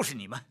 就是你们！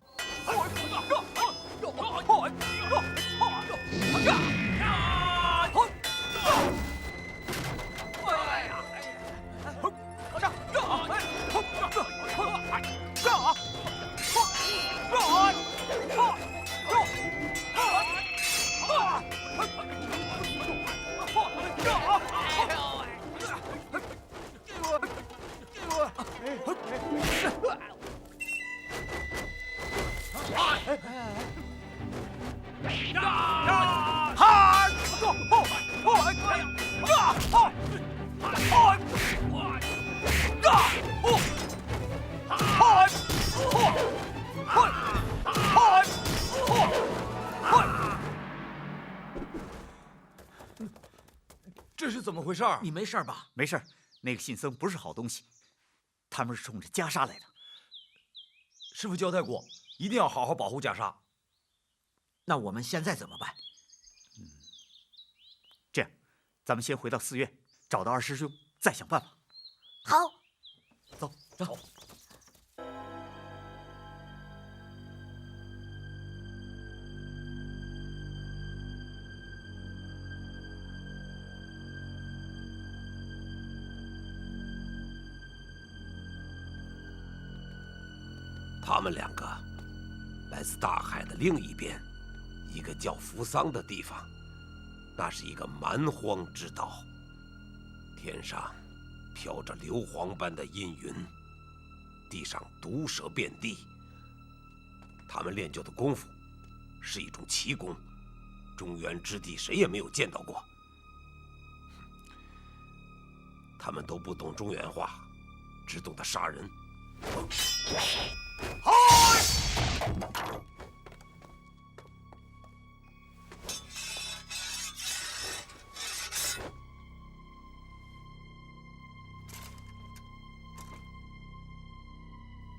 这是怎么回事？你没事吧？没事，那个信僧不是好东西，他们是冲着袈裟来的。师傅交代过，一定要好好保护袈裟。那我们现在怎么办？这样，咱们先回到寺院，找到二师兄，再想办法。好，走。他们两个来自大海的另一边，一个叫扶桑的地方。那是一个蛮荒之岛，天上飘着硫磺般的阴云，地上毒蛇遍地。他们练就的功夫是一种奇功，中原之地谁也没有见到过。他们都不懂中原话，只懂得杀人。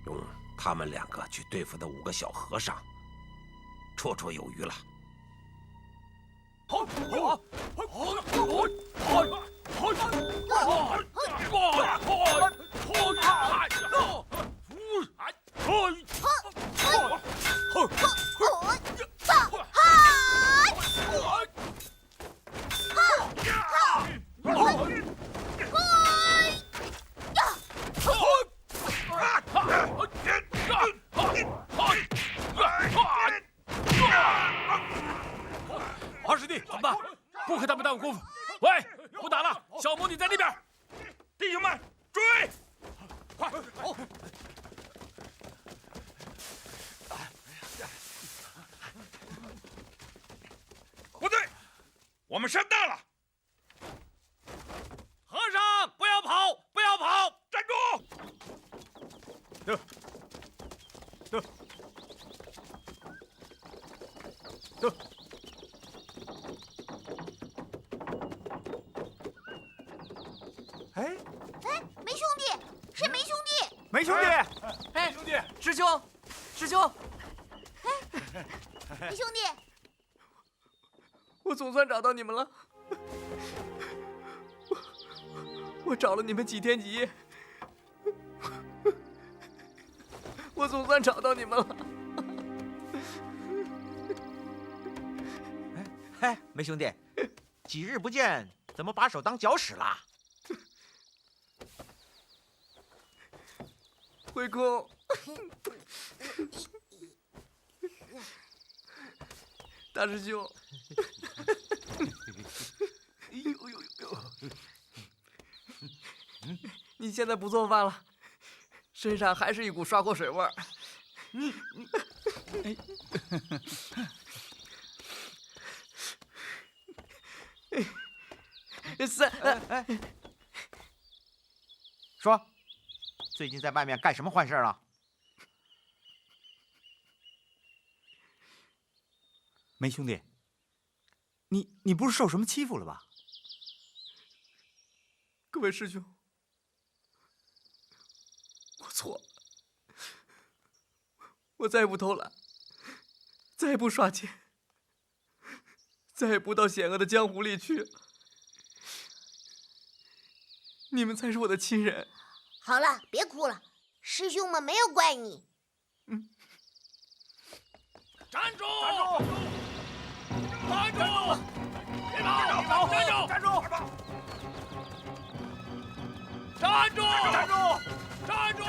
用他们两个去对付那5个小和尚，绰绰有余了。二师弟，怎么办？不和他们耽误功夫。喂，不打了，小魔女在那边。弟兄们，追！快，走！不对，我们山大了。和尚，不要跑，不要跑，站住！哎，梅兄弟，是梅兄弟！梅兄弟，哎，兄弟，师兄，师兄，梅兄弟，我总算找到你们了。我找了你们几天几夜，我总算找到你们了。哎，梅兄弟，几日不见，怎么把手当脚使了？慧空，大师兄，哎呦呦呦！你现在不做饭了，身上还是一股刷锅水味儿。说，最近在外面干什么坏事了？梅兄弟，你不是受什么欺负了吧？各位师兄，我错了，我再也不偷懒，再也不耍钱，再也不到险恶的江湖里去了。你们才是我的亲人。好了，别哭了，师兄们没有怪你。站住！站住！别跑！站住！站住！站住！站住！站住！站住！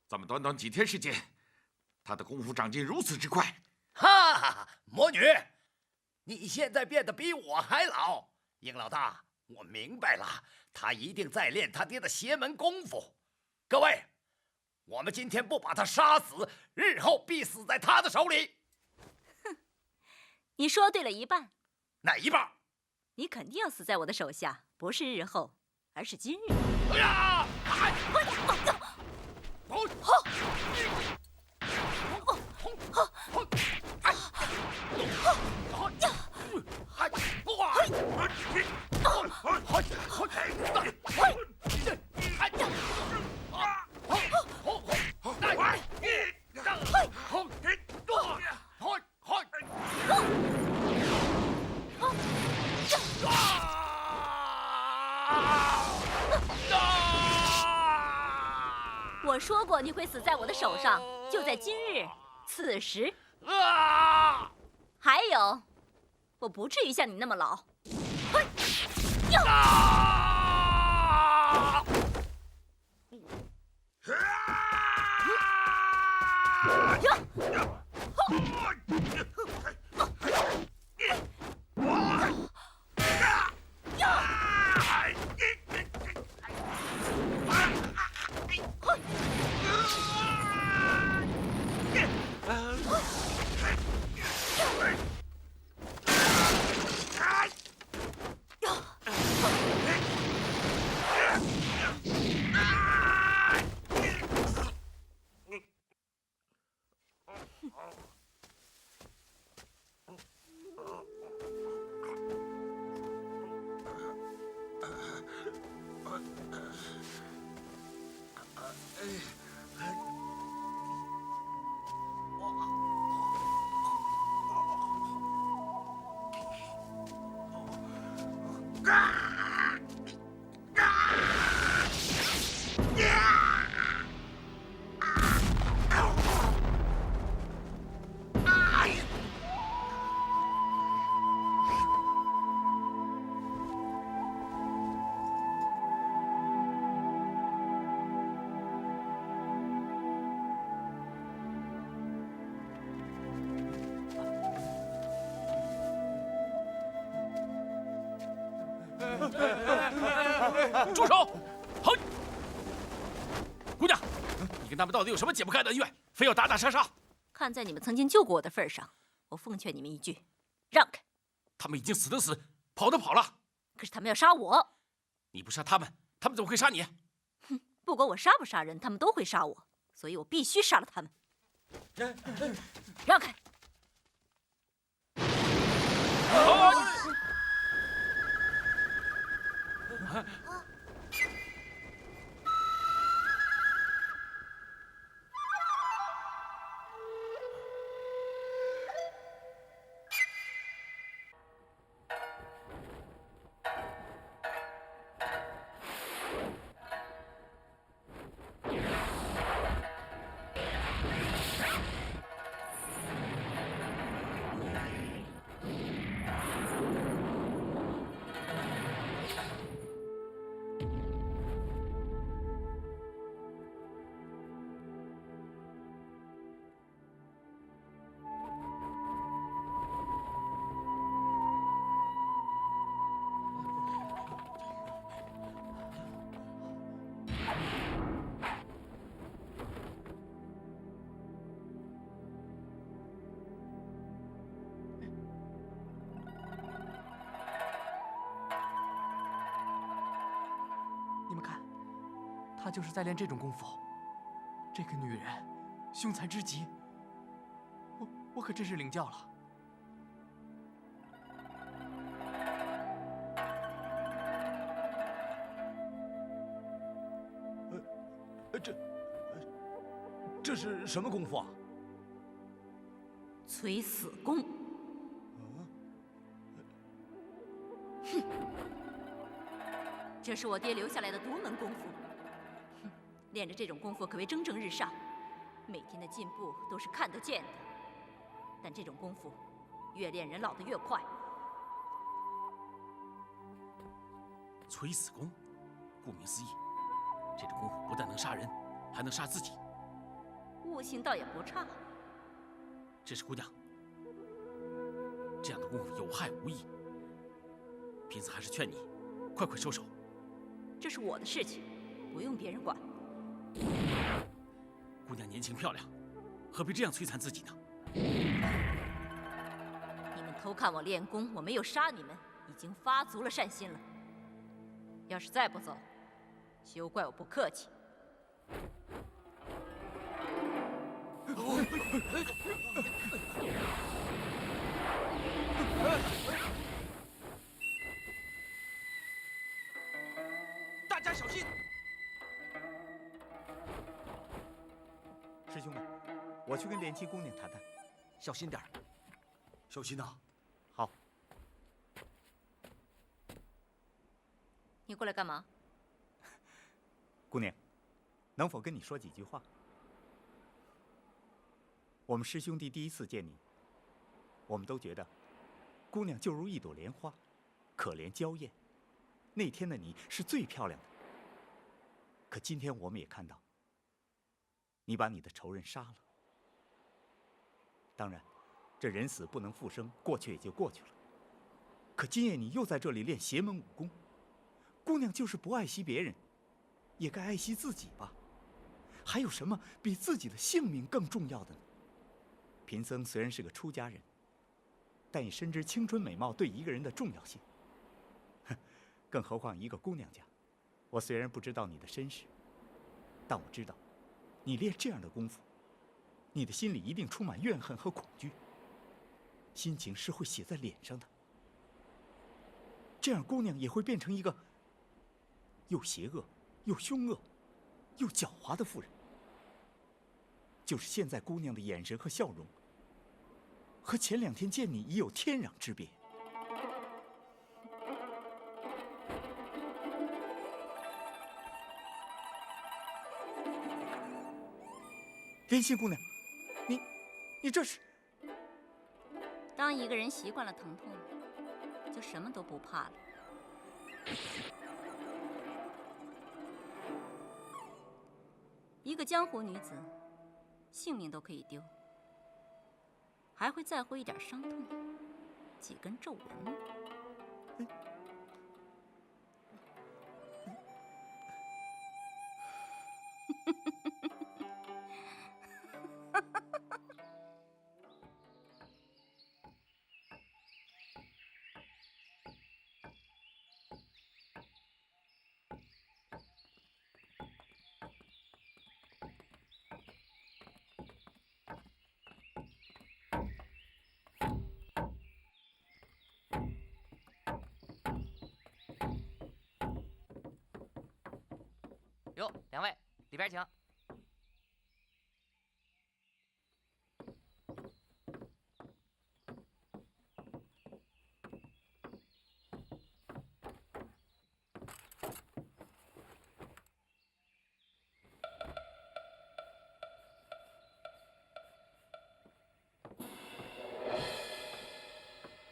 这么短几天时间，他的功夫长进如此之快。哈，魔女，你现在变得比我还老。鹰老大，我明白了，他一定在练他爹的邪门功夫。各位，我们今天不把他杀死，日后必死在他的手里。哼，你说对了一半。哪一半？你肯定要死在我的手下，不是日后，而是今日。哎呀！我说过你会死在我的手上，就在今日，此时。还有，我不至于像你那么老。住手！好，姑娘，你跟他们到底有什么解不开的恩怨，非要打打杀杀？看在你们曾经救过我的份上，我奉劝你们一句，让开。他们已经死的死，跑的跑了。可是他们要杀我，你不杀他们，他们怎么会杀你？哼，不管我杀不杀人，他们都会杀我，所以我必须杀了他们。让开！你们看，她就是在练这种功夫。这个女人，凶残之极。我可真是领教了。这是什么功夫啊？垂死功。哼，这是我爹留下来的独门功夫。哼，练着这种功夫可谓蒸蒸日上，每天的进步都是看得见的。但这种功夫，越练人老得越快。垂死功，顾名思义，这种功夫不但能杀人，还能杀自己。悟性倒也不差。这是姑娘，这样的功夫有害无益。贫僧还是劝你，快快收手。这是我的事情，不用别人管。姑娘年轻漂亮，何必这样摧残自己呢？你们偷看我练功，我没有杀你们，已经发足了善心了。要是再不走，休怪我不客气。大家小心！师兄们，我去跟莲七姑娘谈谈。小心点儿，小心呐！好。你过来干嘛？姑娘，能否跟你说几句话？我们师兄弟第一次见你，我们都觉得姑娘就如一朵莲花，可怜娇艳。那天的你是最漂亮的。可今天我们也看到，你把你的仇人杀了。当然，这人死不能复生，过去也就过去了。可今夜你又在这里练邪门武功，姑娘就是不爱惜别人，也该爱惜自己吧。还有什么比自己的性命更重要的呢？贫僧虽然是个出家人，但也深知青春美貌对一个人的重要性。更何况一个姑娘家，我虽然不知道你的身世，但我知道，你练这样的功夫，你的心里一定充满怨恨和恐惧，心情是会写在脸上的。这样姑娘也会变成一个又邪恶、又凶恶、又狡猾的妇人。就是现在姑娘的眼神和笑容，和前2天见你已有天壤之别。莲心姑娘，你这是？当一个人习惯了疼痛，就什么都不怕了。一个江湖女子，性命都可以丢，还会在乎一点伤痛，几根皱纹呢？哟，两位里边请。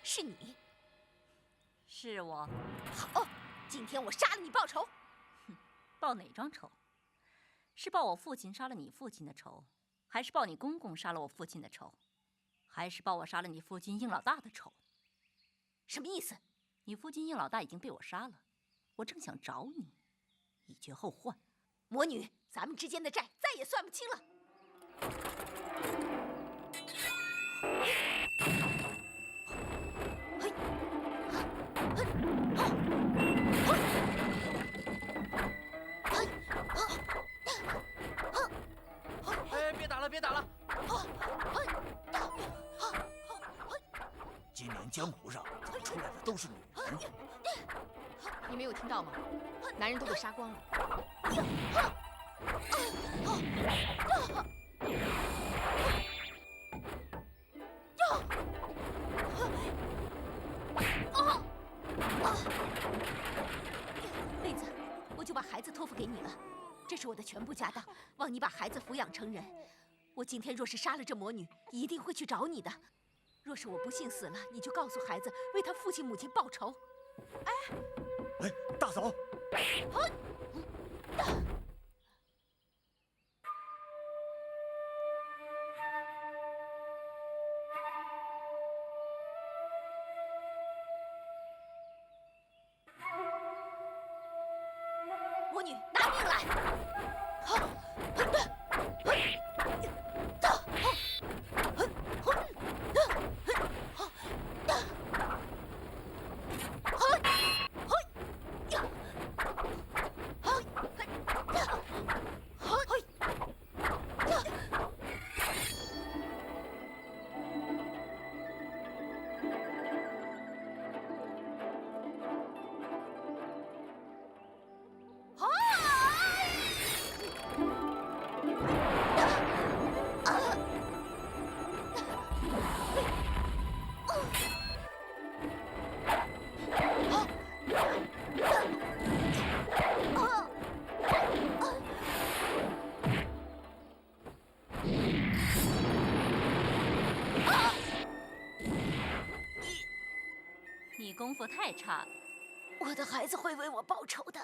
是你？是我。好，今天我杀了你报仇。报哪桩仇？是报我父亲杀了你父亲的仇，还是报你公公杀了我父亲的仇，还是报我杀了你父亲应老大的仇？什么意思？你父亲应老大已经被我杀了，我正想找你，以绝后患。魔女，咱们之间的债再也算不清了。哎，别打了，别打了！今年江湖上怎么出来的都是女人？你没有听到吗？男人都被杀光了。妹子，我就把孩子托付给你了，这是我的全部家当，望你把孩子抚养成人。我今天若是杀了这魔女，一定会去找你的。若是我不幸死了，你就告诉孩子，为他父亲母亲报仇。哎，大嫂，魔女，拿命来！你功夫太差了，我的孩子会为我报仇的。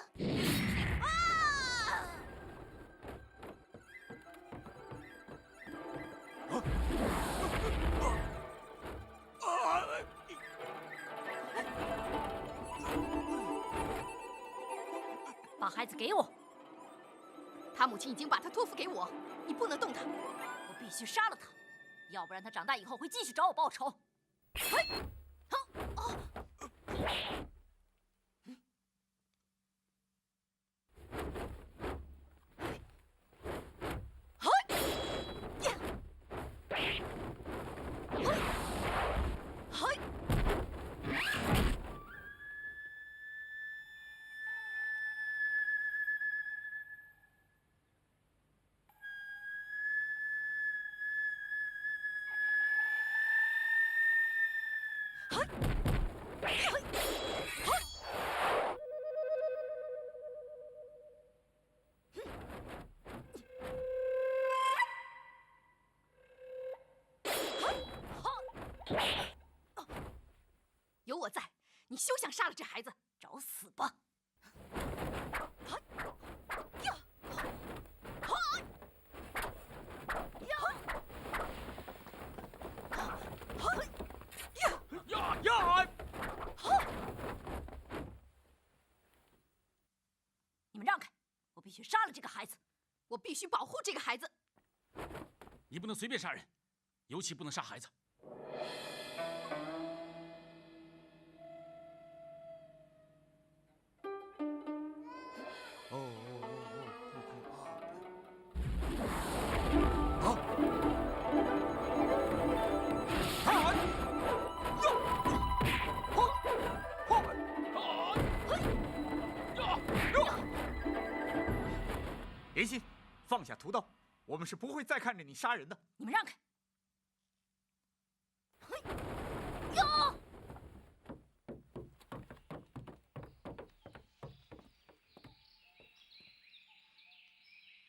把孩子给我！他母亲已经把他托付给我，你不能动他。我必须杀了他，要不然他长大以后会继续找我报仇。有我在，你休想杀了这孩子，找死吧！你们让开！我必须杀了这个孩子，我必须保护这个孩子。你不能随便杀人，尤其不能杀孩子。莲心，放下屠刀，我们是不会再看着你杀人的。你们让开！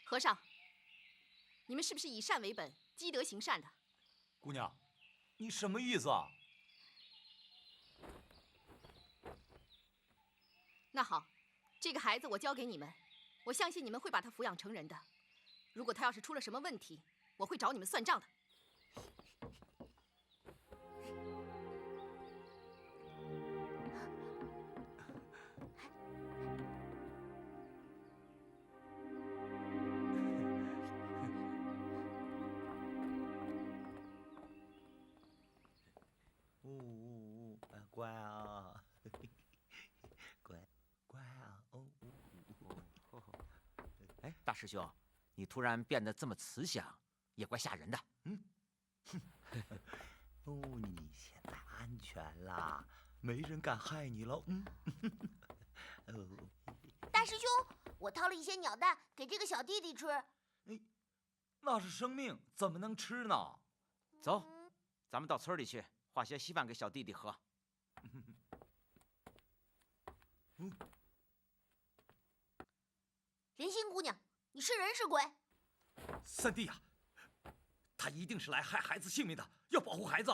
和尚，你们是不是以善为本、积德行善的？姑娘，你什么意思啊？那好，这个孩子我交给你们，我相信你们会把他抚养成人的。如果他要是出了什么问题，我会找你们算账的。乖啊，乖乖啊，哦。哎，大师兄，你突然变得这么慈祥，也怪吓人的。哦，你现在安全啦，没人敢害你喽。大师兄，我掏了一些鸟蛋给这个小弟弟吃。那是生命，怎么能吃呢？走，咱们到村里去化些稀饭给小弟弟喝。莲心姑娘，你是人是鬼？三弟呀，他一定是来害孩子性命的，要保护孩子。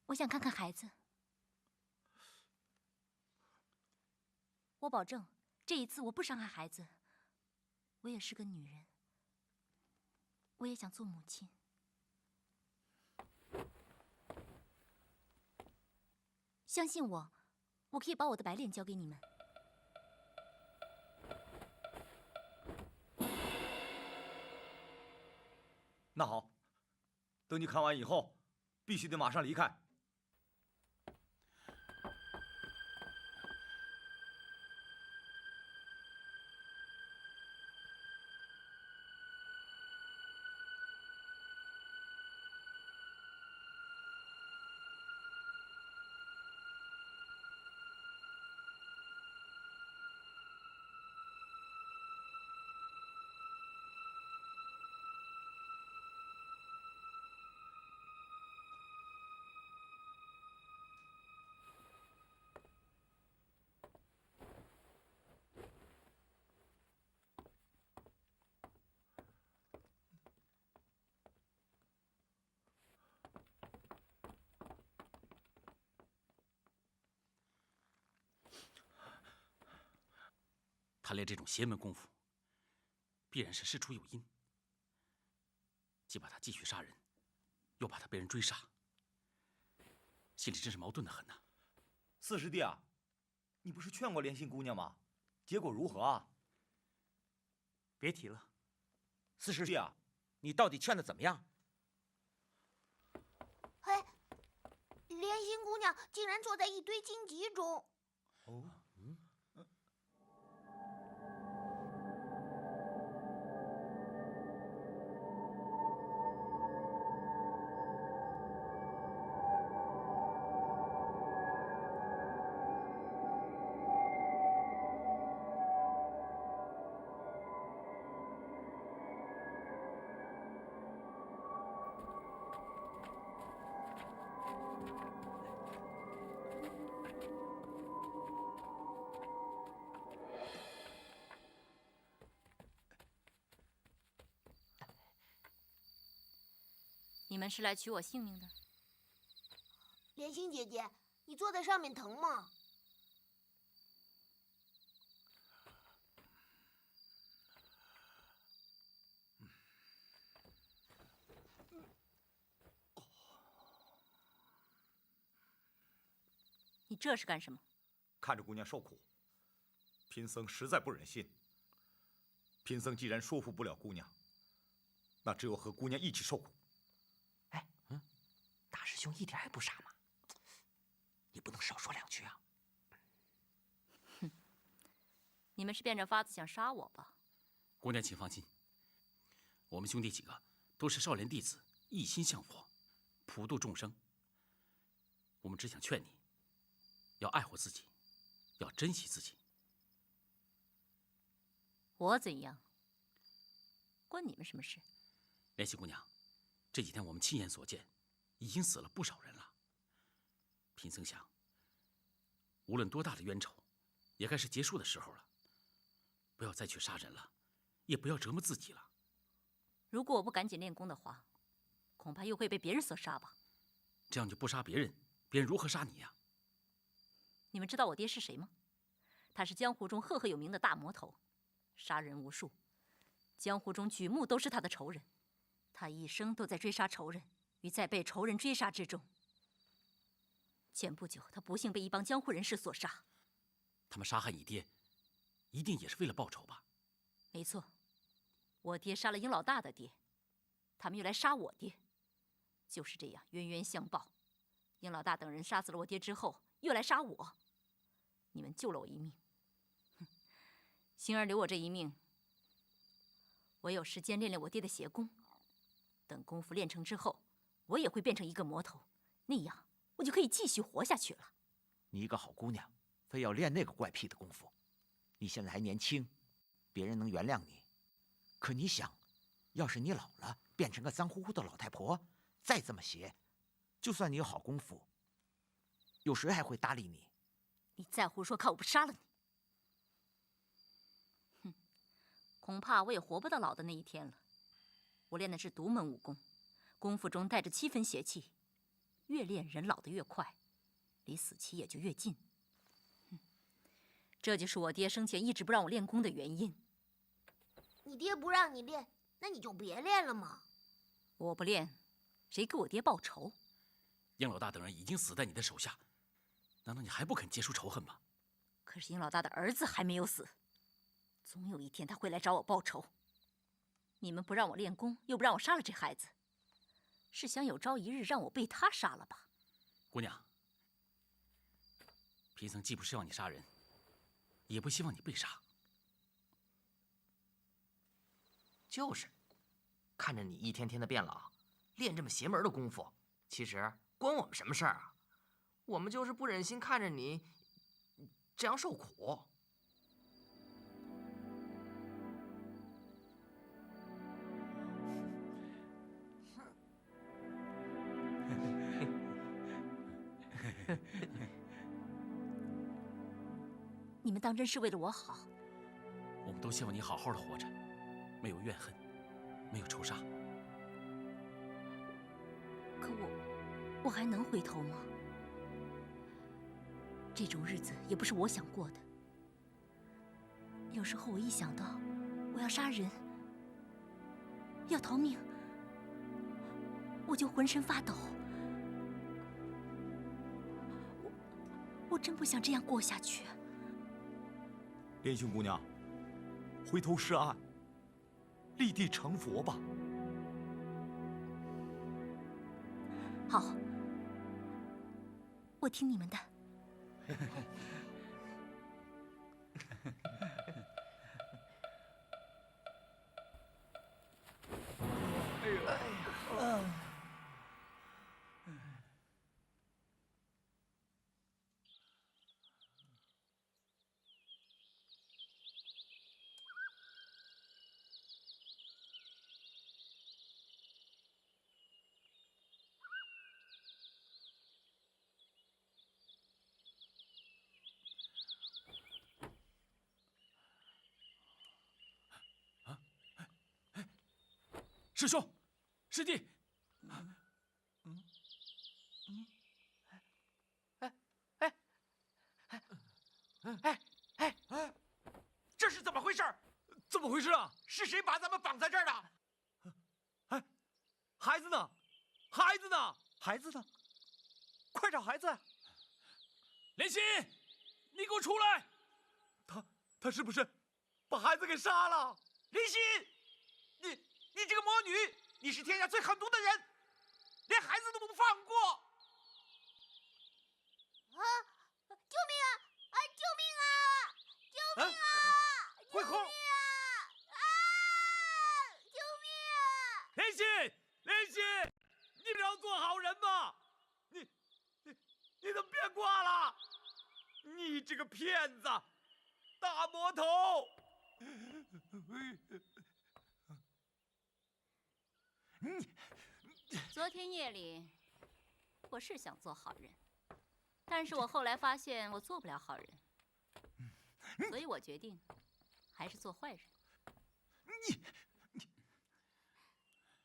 我想看看孩子。我保证，这一次我不伤害孩子。我也是个女人，我也想做母亲。相信我，我可以把我的白脸交给你们。那好，等你看完以后，必须得马上离开。他练这种邪门功夫，必然是事出有因。既怕他继续杀人，又怕他被人追杀，心里真是矛盾的很呐。四师弟啊，你不是劝过莲心姑娘吗？结果如何啊？别提了。四师弟啊，你到底劝的怎么样？哎，莲心姑娘竟然坐在一堆荆棘中。哦。你们是来取我性命的？莲心姐姐，你坐在上面疼吗？你这是干什么？看着姑娘受苦，贫僧实在不忍心。贫僧既然说服不了姑娘，那只有和姑娘一起受苦。大师兄一点也不傻嘛，你不能少说两句啊！哼，你们是变着法子想杀我吧？姑娘，请放心，我们兄弟几个都是少林弟子，一心向佛，普度众生。我们只想劝你，要爱护自己，要珍惜自己。我怎样？关你们什么事？莲心姑娘，这几天我们亲眼所见，已经死了不少人了。贫僧想，无论多大的冤仇，也该是结束的时候了。不要再去杀人了，也不要折磨自己了。如果我不赶紧练功的话，恐怕又会被别人所杀吧。这样就不杀别人，别人如何杀你呀？你们知道我爹是谁吗？他是江湖中赫赫有名的大魔头，杀人无数，江湖中举目都是他的仇人。他一生都在追杀仇人，与在被仇人追杀之中。前不久，他不幸被一帮江湖人士所杀。他们杀害你爹，一定也是为了报仇吧？没错，我爹杀了鹰老大的爹，他们又来杀我爹，就是这样冤冤相报。鹰老大等人杀死了我爹之后，又来杀我。你们救了我一命，星儿留我这一命，我有时间练练我爹的邪功。等功夫练成之后，我也会变成一个魔头，那样我就可以继续活下去了。你一个好姑娘，非要练那个怪癖的功夫。你现在还年轻，别人能原谅你，可你想，要是你老了变成个脏乎乎的老太婆，再这么邪，就算你有好功夫，有谁还会搭理你？你再胡说，看我不杀了你！哼，恐怕我也活不到老的那一天了。我练的是独门武功，功夫中带着7分邪气，越练人老得越快，离死期也就越近。这就是我爹生前一直不让我练功的原因。你爹不让你练，那你就别练了嘛。我不练，谁给我爹报仇？鹰老大等人已经死在你的手下，难道你还不肯结束仇恨吗？可是鹰老大的儿子还没有死，总有一天他会来找我报仇。你们不让我练功，又不让我杀了这孩子，是想有朝一日让我被他杀了吧？姑娘，贫僧既不是要你杀人，也不希望你被杀。就是，看着你一天天的变老，练这么邪门的功夫，其实关我们什么事儿啊？我们就是不忍心看着你这样受苦。你们当真是为了我好？我们都希望你好好的活着，没有怨恨，没有仇杀。可我还能回头吗？这种日子也不是我想过的。有时候我一想到我要杀人，要逃命，我就浑身发抖。我真不想这样过下去。莲心姑娘，回头是岸，立地成佛吧。好，我听你们的。师兄，师弟，这是怎么回事？怎么回事啊？是谁把咱们绑在这儿的？哎，孩子呢？孩子呢？孩子呢？快找孩子！莲心，你给我出来！他是不是把孩子给杀了？林心，你这个魔女，你是天下最狠毒的人，连孩子都不放过！啊！救命啊！啊！救命啊！救命啊！慧空！啊！救命啊！莲心，莲心，你不要做好人吗？你怎么变卦了？你这个骗子，大魔头！昨天夜里，我是想做好人，但是我后来发现我做不了好人，所以我决定还是做坏人。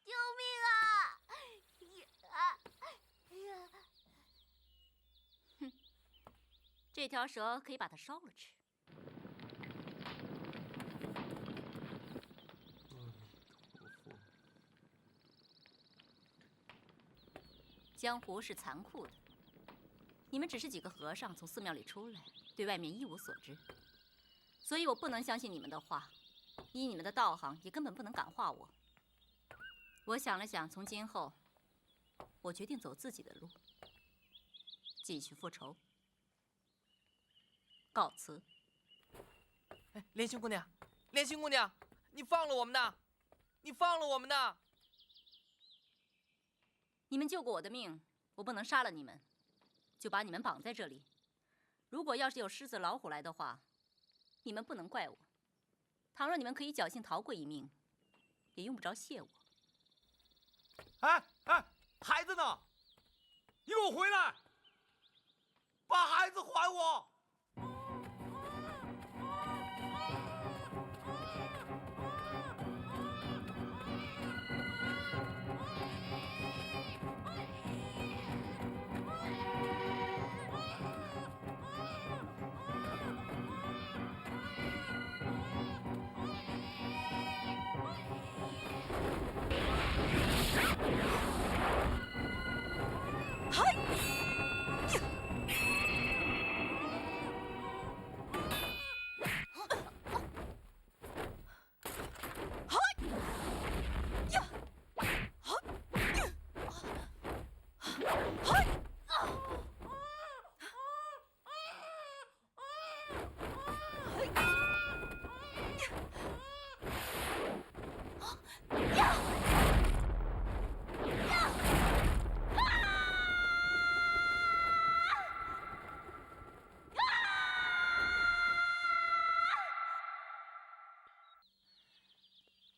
救命啊！哼，这条蛇可以把它烧了吃。江湖是残酷的，你们只是几个和尚从寺庙里出来，对外面一无所知，所以我不能相信你们的话。依你们的道行，也根本不能感化我。我想了想，从今后，我决定走自己的路，继续复仇。告辞。哎，莲心姑娘，莲心姑娘，你放了我们呐！你放了我们呐！你们救过我的命，我不能杀了你们，就把你们绑在这里。如果要是有狮子老虎来的话，你们不能怪我。倘若你们可以侥幸逃过一命，也用不着谢我。哎哎，孩子呢？你给我回来！把孩子还我！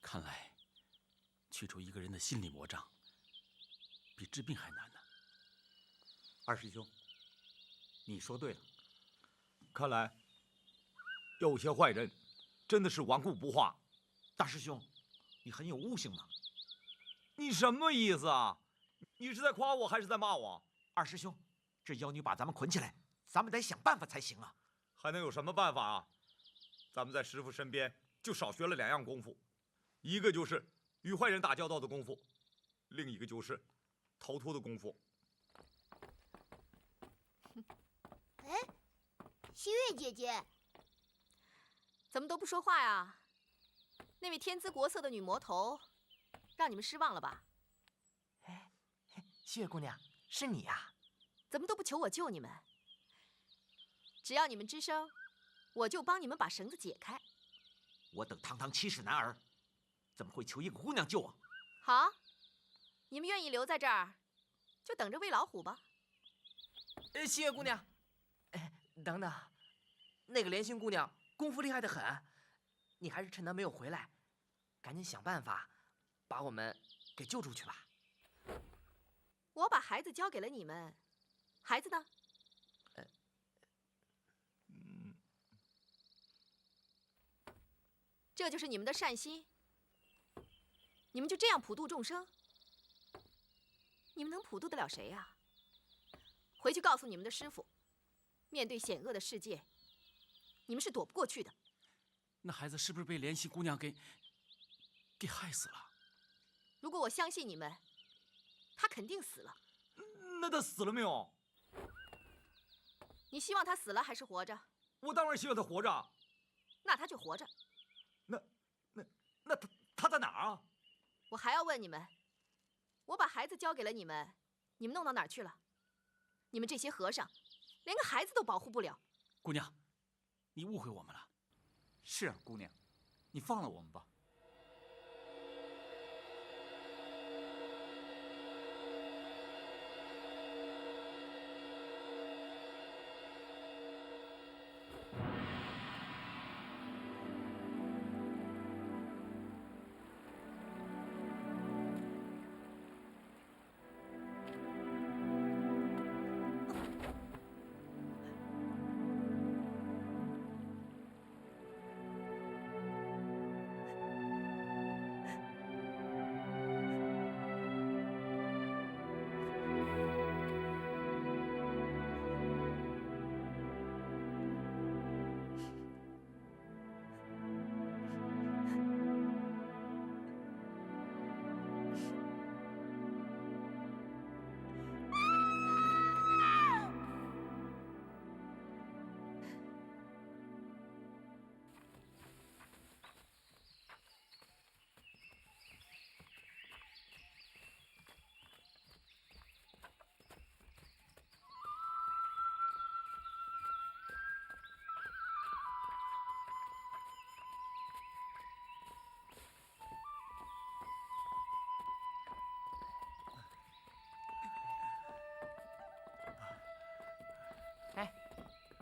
看来，去除一个人的心理魔障，比治病还难呢。二师兄，你说对了。看来，有些坏人真的是顽固不化。大师兄，你很有悟性呢。你什么意思啊？你是在夸我还是在骂我？二师兄，这妖女把咱们捆起来，咱们得想办法才行啊。还能有什么办法啊？咱们在师傅身边就少学了2样功夫，一个就是与坏人打交道的功夫，另一个就是逃脱的功夫。哎，新月姐姐，怎么都不说话呀？那位天姿国色的女魔头，让你们失望了吧？哎，西月姑娘，是你呀？怎么都不求我救你们？只要你们吱声，我就帮你们把绳子解开。我等堂堂7世男儿，怎么会求一个姑娘救啊？好，你们愿意留在这儿，就等着喂老虎吧。西月姑娘，哎，等等，那个莲心姑娘功夫厉害得很，你还是趁她没有回来，赶紧想办法把我们给救出去吧。我把孩子交给了你们，孩子呢？这就是你们的善心？你们就这样普度众生？你们能普度得了谁呀？回去告诉你们的师傅，面对险恶的世界，你们是躲不过去的。那孩子是不是被莲心姑娘给害死了？如果我相信你们，他肯定死了。那他死了没有？你希望他死了还是活着？我当然希望他活着。那他就活着。那他在哪儿啊？我还要问你们，我把孩子交给了你们，你们弄到哪儿去了？你们这些和尚，连个孩子都保护不了。姑娘，你误会我们了。是啊，姑娘，你放了我们吧。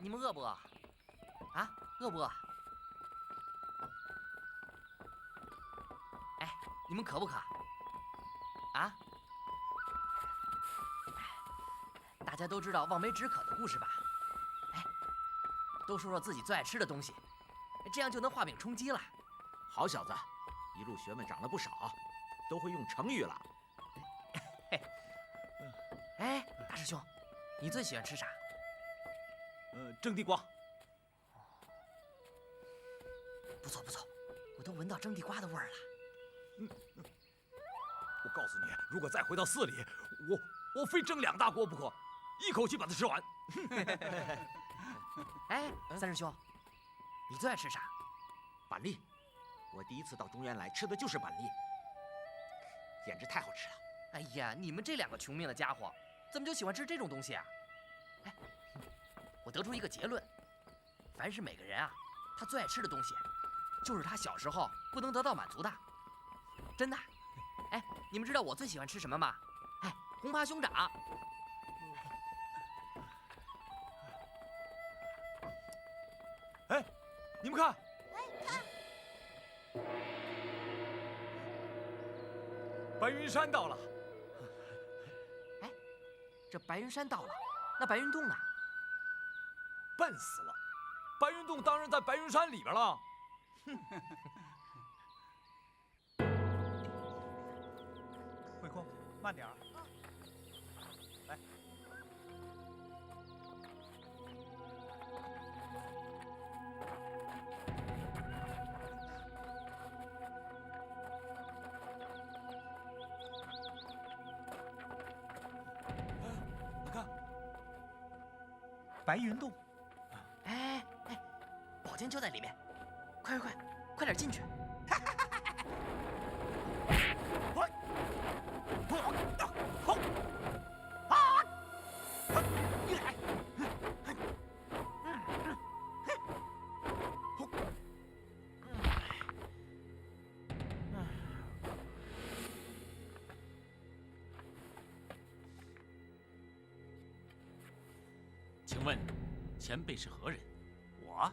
你们饿不饿？啊，饿不饿？哎，你们渴不渴？啊？大家都知道望梅止渴的故事吧？哎，都说说自己最爱吃的东西，这样就能画饼充饥了。好小子，一路学问长了不少，都会用成语了。哎，大师兄，你最喜欢吃啥？蒸地瓜。不错不错，我都闻到蒸地瓜的味儿了。我告诉你，如果再回到寺里，我非蒸2大锅不可，一口气把它吃完。哎，三师兄，你最爱吃啥？板栗，我第一次到中原来吃的就是板栗，简直太好吃了。哎呀，你们这2个穷命的家伙，怎么就喜欢吃这种东西啊？哎，我得出一个结论：凡是每个人啊，他最爱吃的东西，就是他小时候不能得到满足的。真的。哎，你们知道我最喜欢吃什么吗？哎，红扒熊掌。哎，你们看，白云山到了。哎，这白云山到了，那白云洞呢？笨死了，白云洞当然在白云山里边了。慧空，慢点儿。来。你看，白云洞。哎，宝剑就在里面，快点进去！请问，前辈是何人？我，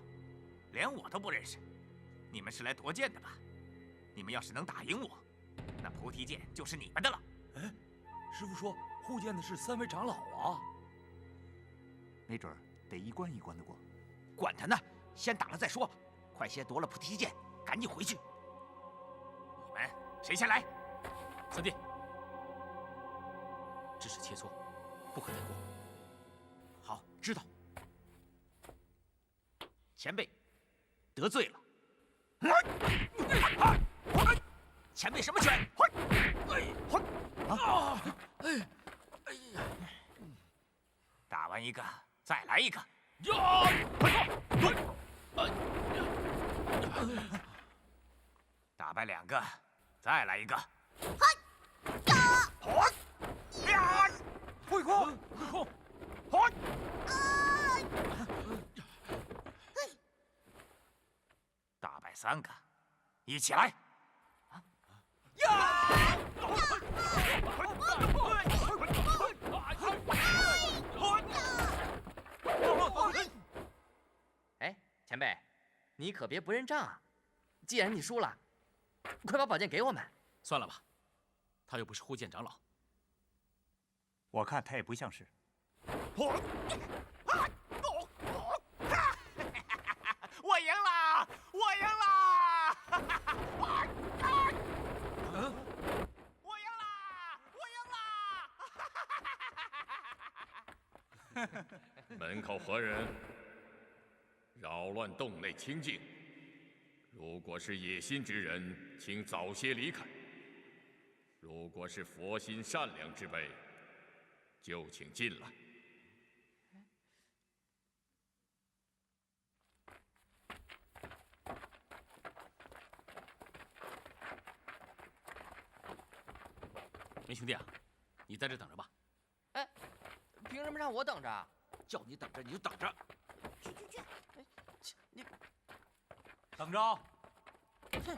连我都不认识。你们是来夺剑的吧？你们要是能打赢我，那菩提剑就是你们的了。哎，师傅说护剑的是3位长老啊，没准得一关一关的过。管他呢，先打了再说。快些夺了菩提剑，赶紧回去。你们谁先来？三弟，这是切磋，不可再过。好，知道。前辈得罪了。前辈什么拳？打完一个，再来一个。打败2个，再来一个。慧空，打败3个，一起来！哎，前辈，你可别不认账啊！既然你输了，快把宝剑给我们。算了吧，他又不是护剑长老。我看他也不像是。我赢了！我赢了！我赢了！我赢了！门口何人？扰乱洞内清静。如果是野心之人，请早些离开；如果是佛心善良之辈，就请进来。梅兄弟啊，你在这等着吧。哎，凭什么让我等着？叫你等着你就等着。去！你等着。哼！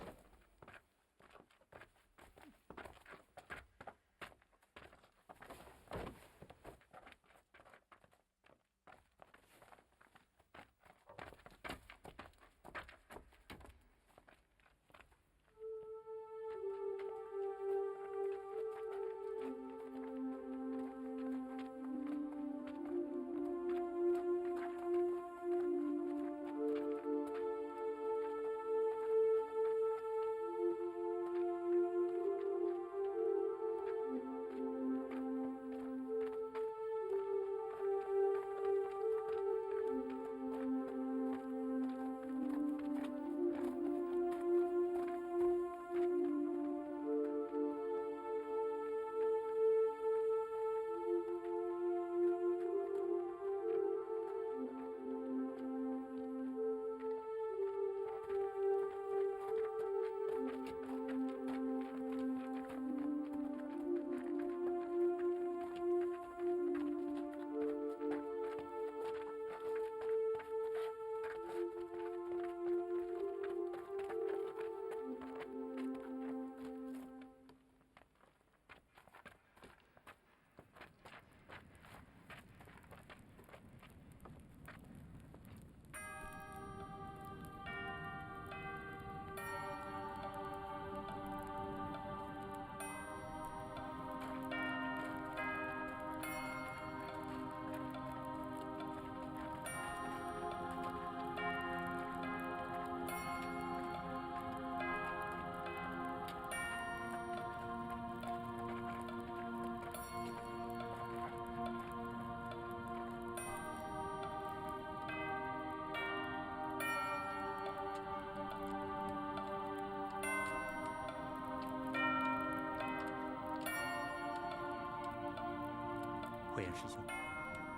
慧眼师兄，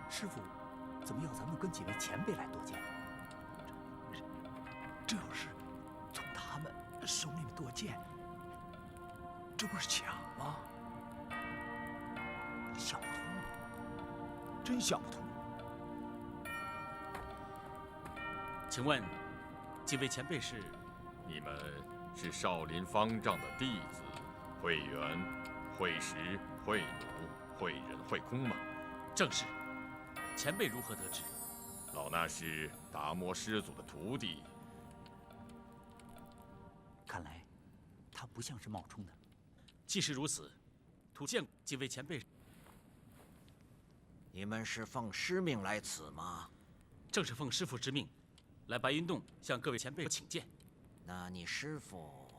师傅怎么要咱们跟几位前辈来夺剑？这要是从他们手里面夺剑，这不是抢吗？想不通，真想不通。请问，几位前辈是？你们是少林方丈的弟子，慧元、慧石、慧努、慧忍、慧空吗？正是。前辈如何得知？老衲是达摩师祖的徒弟。看来，他不像是冒充的。既是如此，徒见几位前辈。你们是奉师命来此吗？正是奉师父之命，来白云洞向各位前辈请见。那你师父，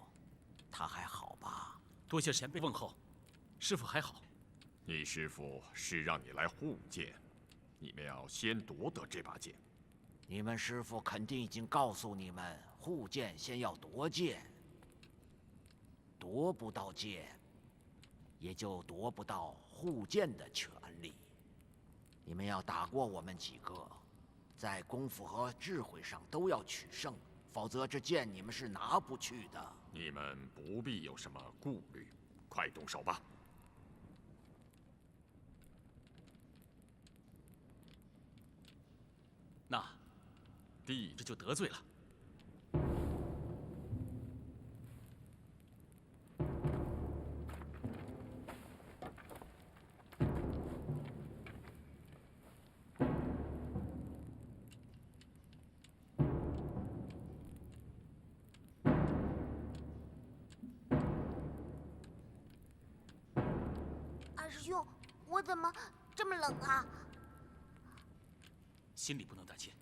他还好吧？多谢前辈问候，师父还好。你师父是让你来护剑，你们要先夺得这把剑。你们师父肯定已经告诉你们，护剑先要夺剑，夺不到剑，也就夺不到护剑的权利。你们要打过我们几个，在功夫和智慧上都要取胜，否则这剑你们是拿不去的。你们不必有什么顾虑，快动手吧。那弟这就得罪了。二师兄，我怎么这么冷啊？心里不能担心，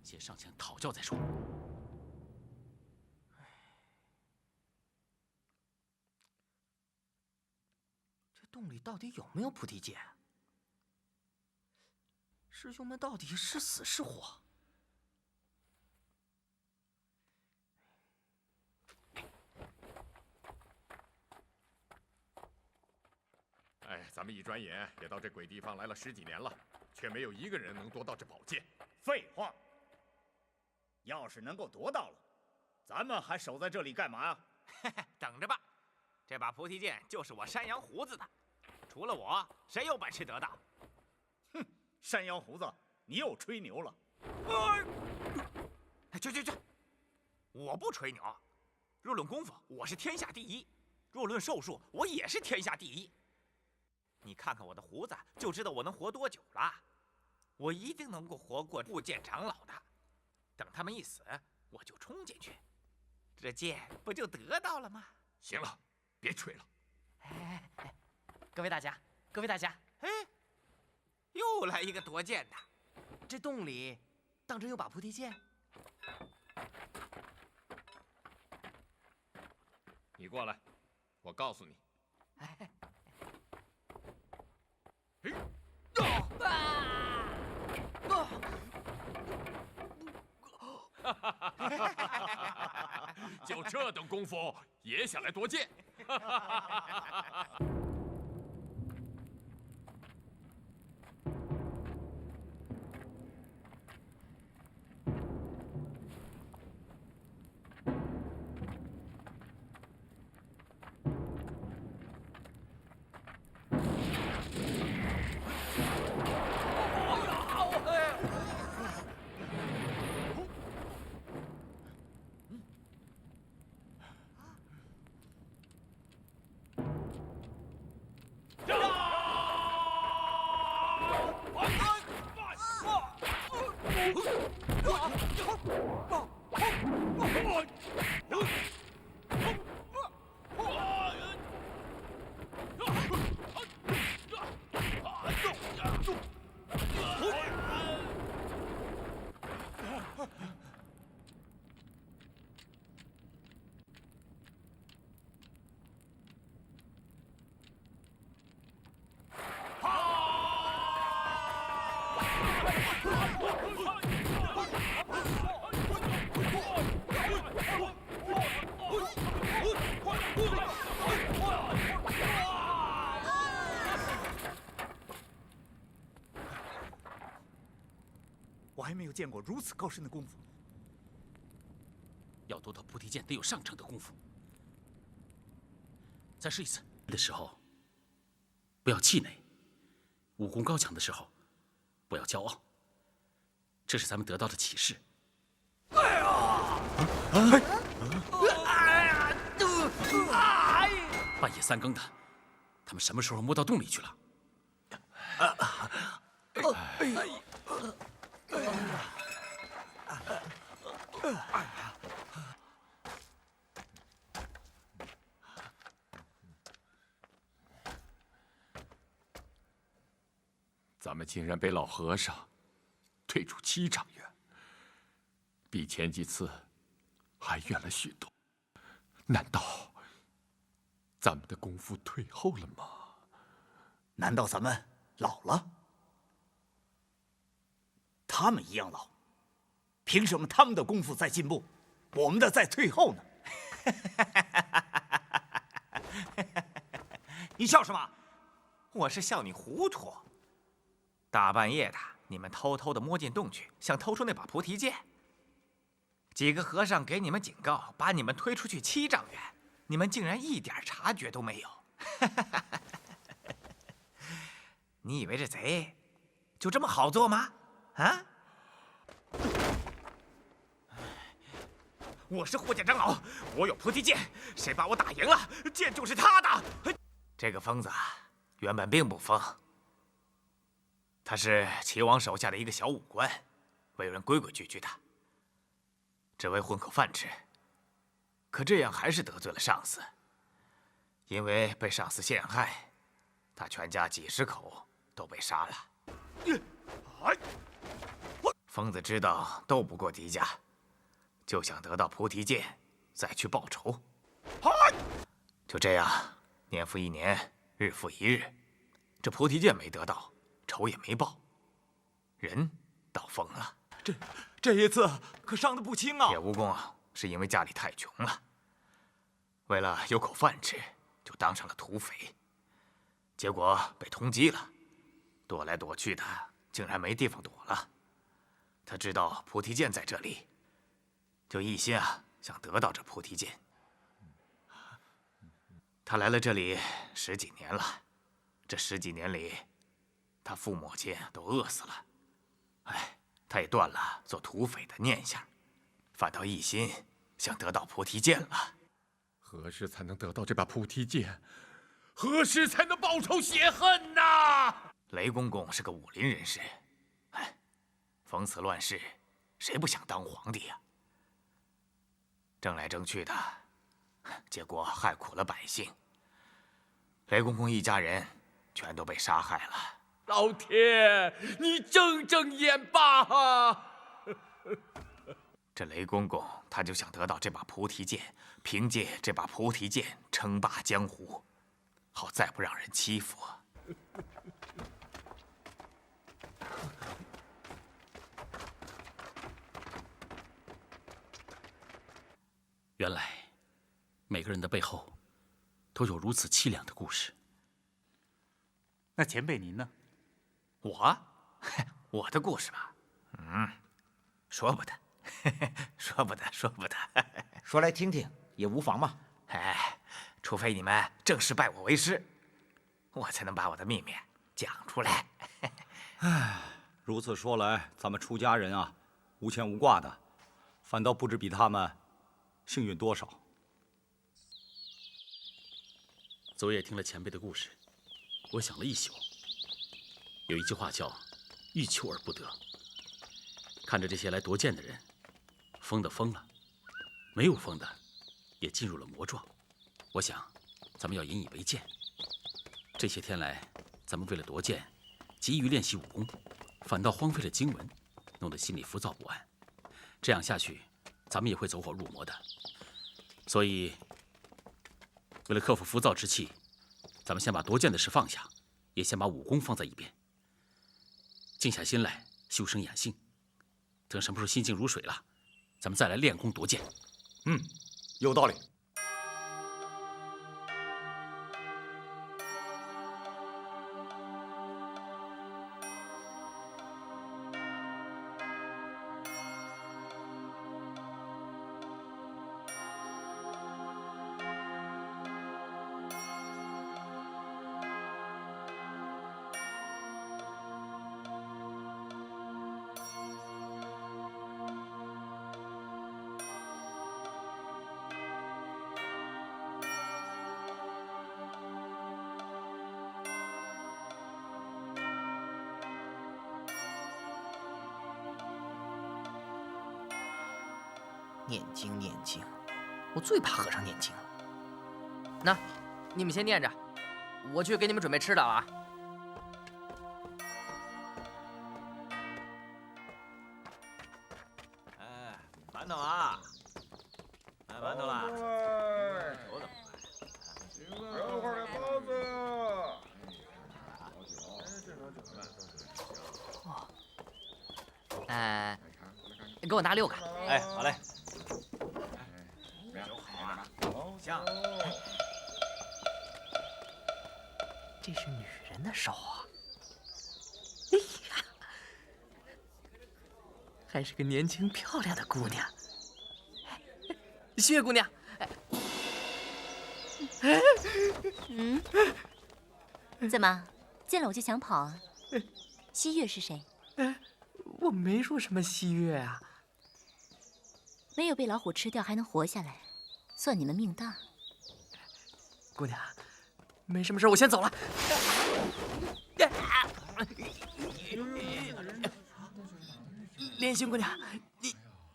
先上前讨教再说。这洞里到底有没有菩提剑？师兄们到底是死是活？哎，咱们一转眼也到这鬼地方来了10几年了，却没有一个人能夺到这宝剑。废话！要是能够夺到了，咱们还守在这里干嘛呀？等着吧，这把菩提剑就是我山羊胡子的，除了我，谁有本事得到？哼，山羊胡子，你又吹牛了。去！我不吹牛。若论功夫，我是天下第一；若论寿数，我也是天下第一。你看看我的胡子，就知道我能活多久了。我一定能够活过护剑长老的。等他们一死，我就冲进去，这剑不就得到了吗？行了，别吹了。各位大家，哎，又来一个夺剑的。这洞里当真有把菩提剑？你过来，我告诉你。就这等功夫也想来夺剑？还没有见过如此高深的功夫。要夺得菩提剑，得有上乘的功夫。再试一次的时候，不要气馁；武功高强的时候，不要骄傲。这是咱们得到的启示。哎呀！半夜3更的，他们什么时候摸到洞里去了？咱们竟然被老和尚退出7丈远，比前几次还远了许多。难道咱们的功夫退后了吗？难道咱们老了？他们一样老，凭什么他们的功夫在进步，我们的在退后呢？你笑什么？我是笑你糊涂。大半夜的，你们偷偷的摸进洞去，想偷出那把菩提剑。几个和尚给你们警告，把你们推出去7丈远，你们竟然一点察觉都没有。你以为这贼就这么好做吗？啊！我是护剑长老，我有菩提剑，谁把我打赢了，剑就是他的。这个疯子原本并不疯，他是齐王手下的一个小武官，为人规规矩矩的，只为混口饭吃。可这样还是得罪了上司，因为被上司陷害，他全家几10口都被杀了。疯子知道斗不过狄家，就想得到菩提剑，再去报仇。就这样，年复一年，日复一日，这菩提剑没得到，仇也没报，人倒疯了。这一次可伤得不轻啊！铁蜈蚣是因为家里太穷了，为了有口饭吃，就当上了土匪，结果被通缉了，躲来躲去的，竟然没地方躲了。他知道菩提剑在这里，就一心想得到这菩提剑。他来了这里10几年了，这10几年里，他父母亲都饿死了，他也断了做土匪的念想，反倒一心想得到菩提剑了。何时才能得到这把菩提剑？何时才能报仇雪恨呐？雷公公是个武林人士，逢此乱世，谁不想当皇帝呀？争来争去的，结果害苦了百姓。雷公公一家人全都被杀害了。老天，你睁睁眼吧啊！这雷公公他就想得到这把菩提剑，凭借这把菩提剑称霸江湖，好再不让人欺负。原来，每个人的背后都有如此凄凉的故事。那前辈您呢？我的故事吧，说不得，说不得，说不得。说来听听也无妨嘛。除非你们正式拜我为师，我才能把我的秘密讲出来。如此说来，咱们出家人啊，无牵无挂的，反倒不知比他们幸运多少。昨夜听了前辈的故事，我想了一宿。有一句话叫“欲求而不得”。看着这些来夺剑的人，疯的疯了，没有疯的也进入了魔状。我想，咱们要引以为戒。这些天来，咱们为了夺剑，急于练习武功，反倒荒废了经文，弄得心里浮躁不安。这样下去，咱们也会走火入魔的。所以，为了克服浮躁之气，咱们先把夺剑的事放下，也先把武功放在一边，静下心来修身养性。等什么时候心静如水了，咱们再来练功夺剑。有道理。念经念经，我最怕和尚念经了。那，你们先念着，我去给你们准备吃的了啊。哎，馒头啊！来馒头了。我怎么来？热乎的包子。你给我拿6个。哎，好嘞。好啊，香。这是女人的手啊！哎呀，还是个年轻漂亮的姑娘。薛姑娘，怎么见了我就想跑啊？西月是谁？我没说什么西月啊。没有被老虎吃掉还能活下来，算你们命大。姑娘，没什么事，我先走了。莲心姑娘，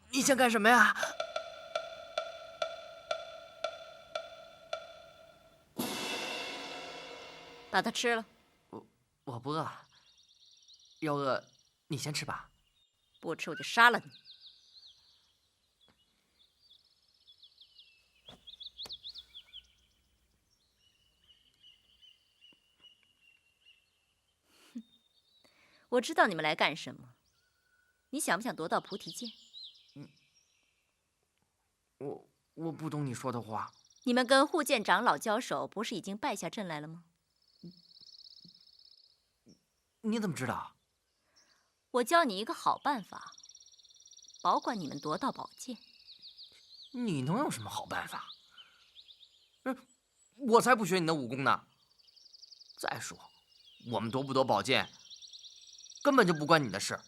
你想干什么呀？把它吃了。我不饿，要饿你先吃吧。不吃我就杀了你。我知道你们来干什么。你想不想夺到菩提剑？我不懂你说的话。你们跟护剑长老交手，不是已经败下阵来了吗？你怎么知道？我教你一个好办法，保管你们夺到宝剑。你能有什么好办法？我才不学你的武功呢。再说，我们夺不夺宝剑，根本就不关你的事。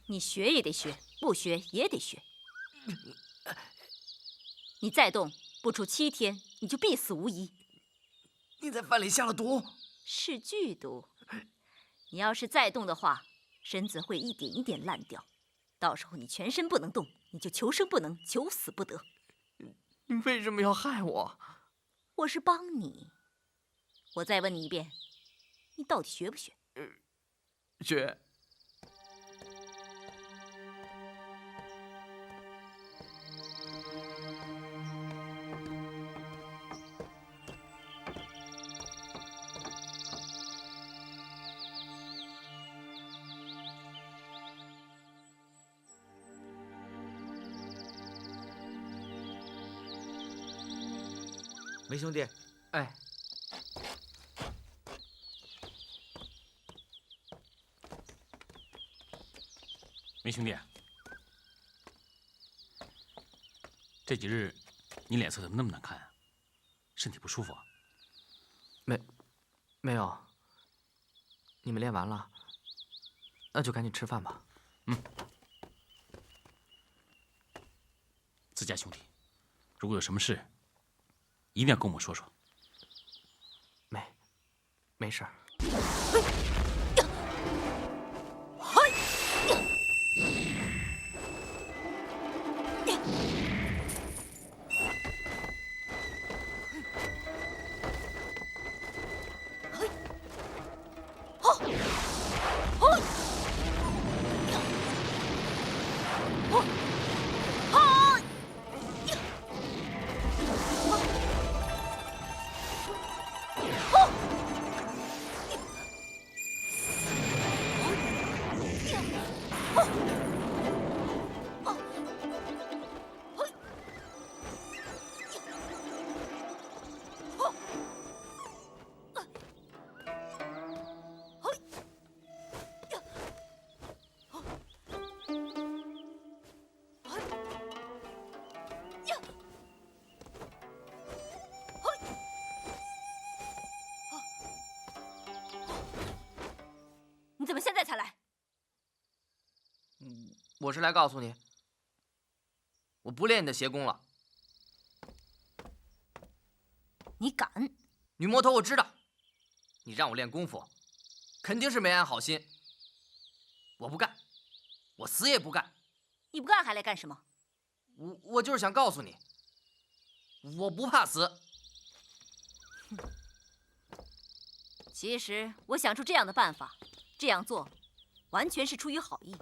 你学也得学，不学也得学。你再动，不出7天，你就必死无疑。你在饭里下了毒？是剧毒。你要是再动的话，身子会一点一点烂掉，到时候你全身不能动，你就求生不能，求死不得。你为什么要害我？我是帮你。我再问你一遍，你到底学不学？学。梅兄弟，哎，梅兄弟，这几日你脸色怎么那么难看啊？身体不舒服啊？没有。你们练完了，那就赶紧吃饭吧。自家兄弟，如果有什么事，一定要跟我们说说。没事儿。你怎么现在才来？我是来告诉你，我不练你的邪功了。你敢？女魔头，我知道，你让我练功夫，肯定是没安好心。我不干，我死也不干。你不干还来干什么？我就是想告诉你，我不怕死。其实我想出这样的办法，这样做完全是出于好意。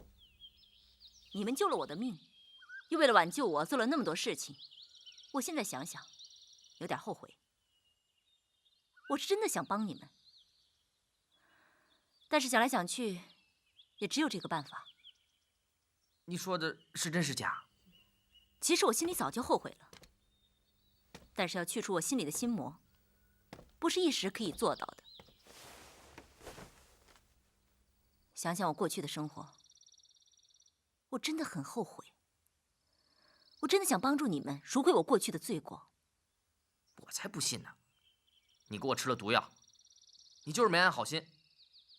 你们救了我的命，又为了挽救我做了那么多事情，我现在想想，有点后悔。我是真的想帮你们，但是想来想去，也只有这个办法。你说的是真是假？其实我心里早就后悔了，但是要去除我心里的心魔，不是一时可以做到的。想想我过去的生活，我真的很后悔。我真的想帮助你们赎回我过去的罪过。我才不信呢！你给我吃了毒药，你就是没安好心。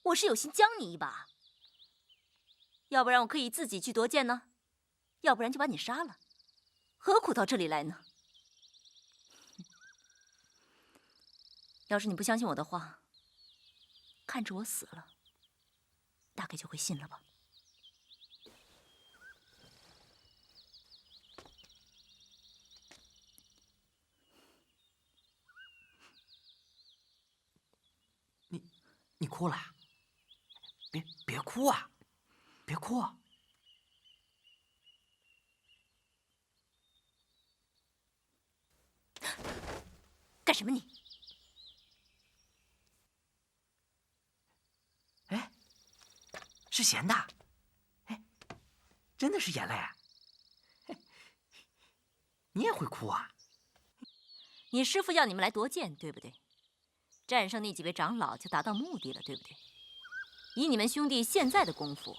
我是有心将你一把，要不然我可以自己去夺剑呢，要不然就把你杀了，何苦到这里来呢？要是你不相信我的话，看着我死了，大概就会信了吧。你哭了？别哭啊！别哭啊！干什么你？哎，是咸的。哎，真的是眼泪。你也会哭啊？你师父要你们来夺剑，对不对？战胜那几位长老就达到目的了，对不对？以你们兄弟现在的功夫，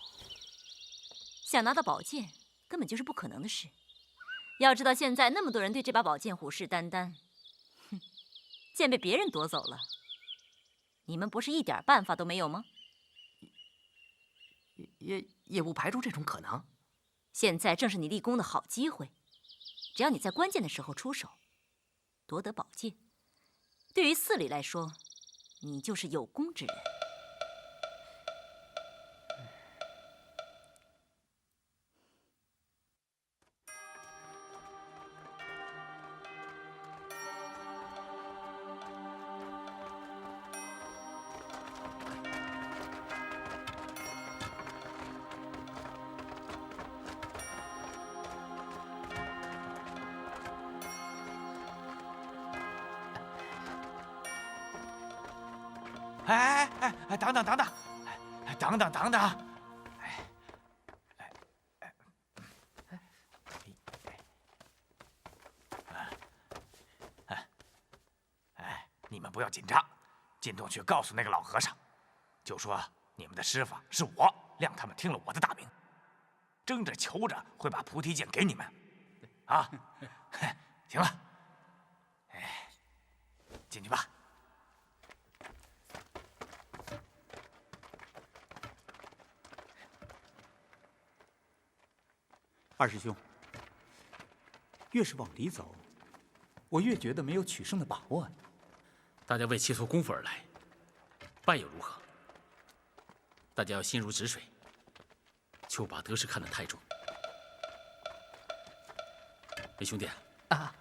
想拿到宝剑根本就是不可能的事。要知道现在那么多人对这把宝剑虎视眈眈，哼，剑被别人夺走了，你们不是一点办法都没有吗？也不排除这种可能。现在正是你立功的好机会，只要你在关键的时候出手，夺得宝剑，对于寺里来说，你就是有功之人。等等，你们不要紧张，进洞去告诉那个老和尚，就说你们的师傅是我，让他们听了我的大名，争着求着会把菩提剑给你们，啊，行了，进去吧。二师兄，越是往里走，我越觉得没有取胜的把握。大家为切磋功夫而来，败又如何？大家要心如止水，就把得失看得太重。魏兄弟啊，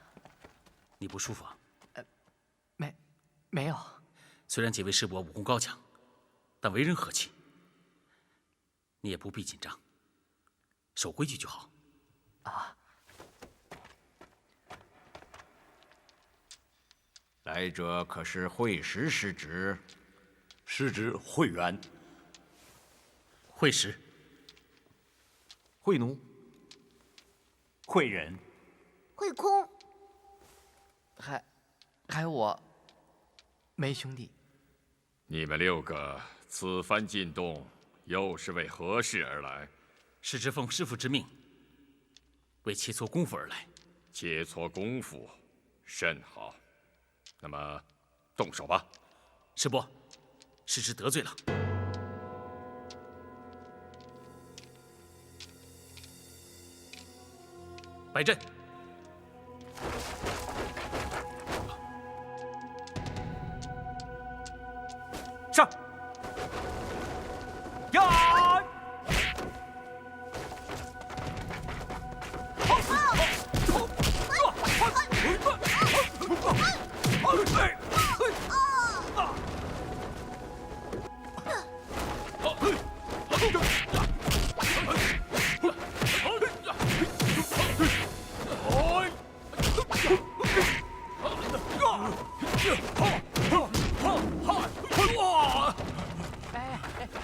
你不舒服啊？没有。虽然几位师伯武功高强，但为人和气，你也不必紧张，守规矩就好。啊！来者可是会师师侄？师侄慧元。慧石。慧奴。慧人。慧空。还有我，梅兄弟。你们6个此番进洞，又是为何事而来？师侄奉师父之命，为切磋功夫而来。切磋功夫，甚好。那么，动手吧。师伯，师侄得罪了。摆阵。上！呀！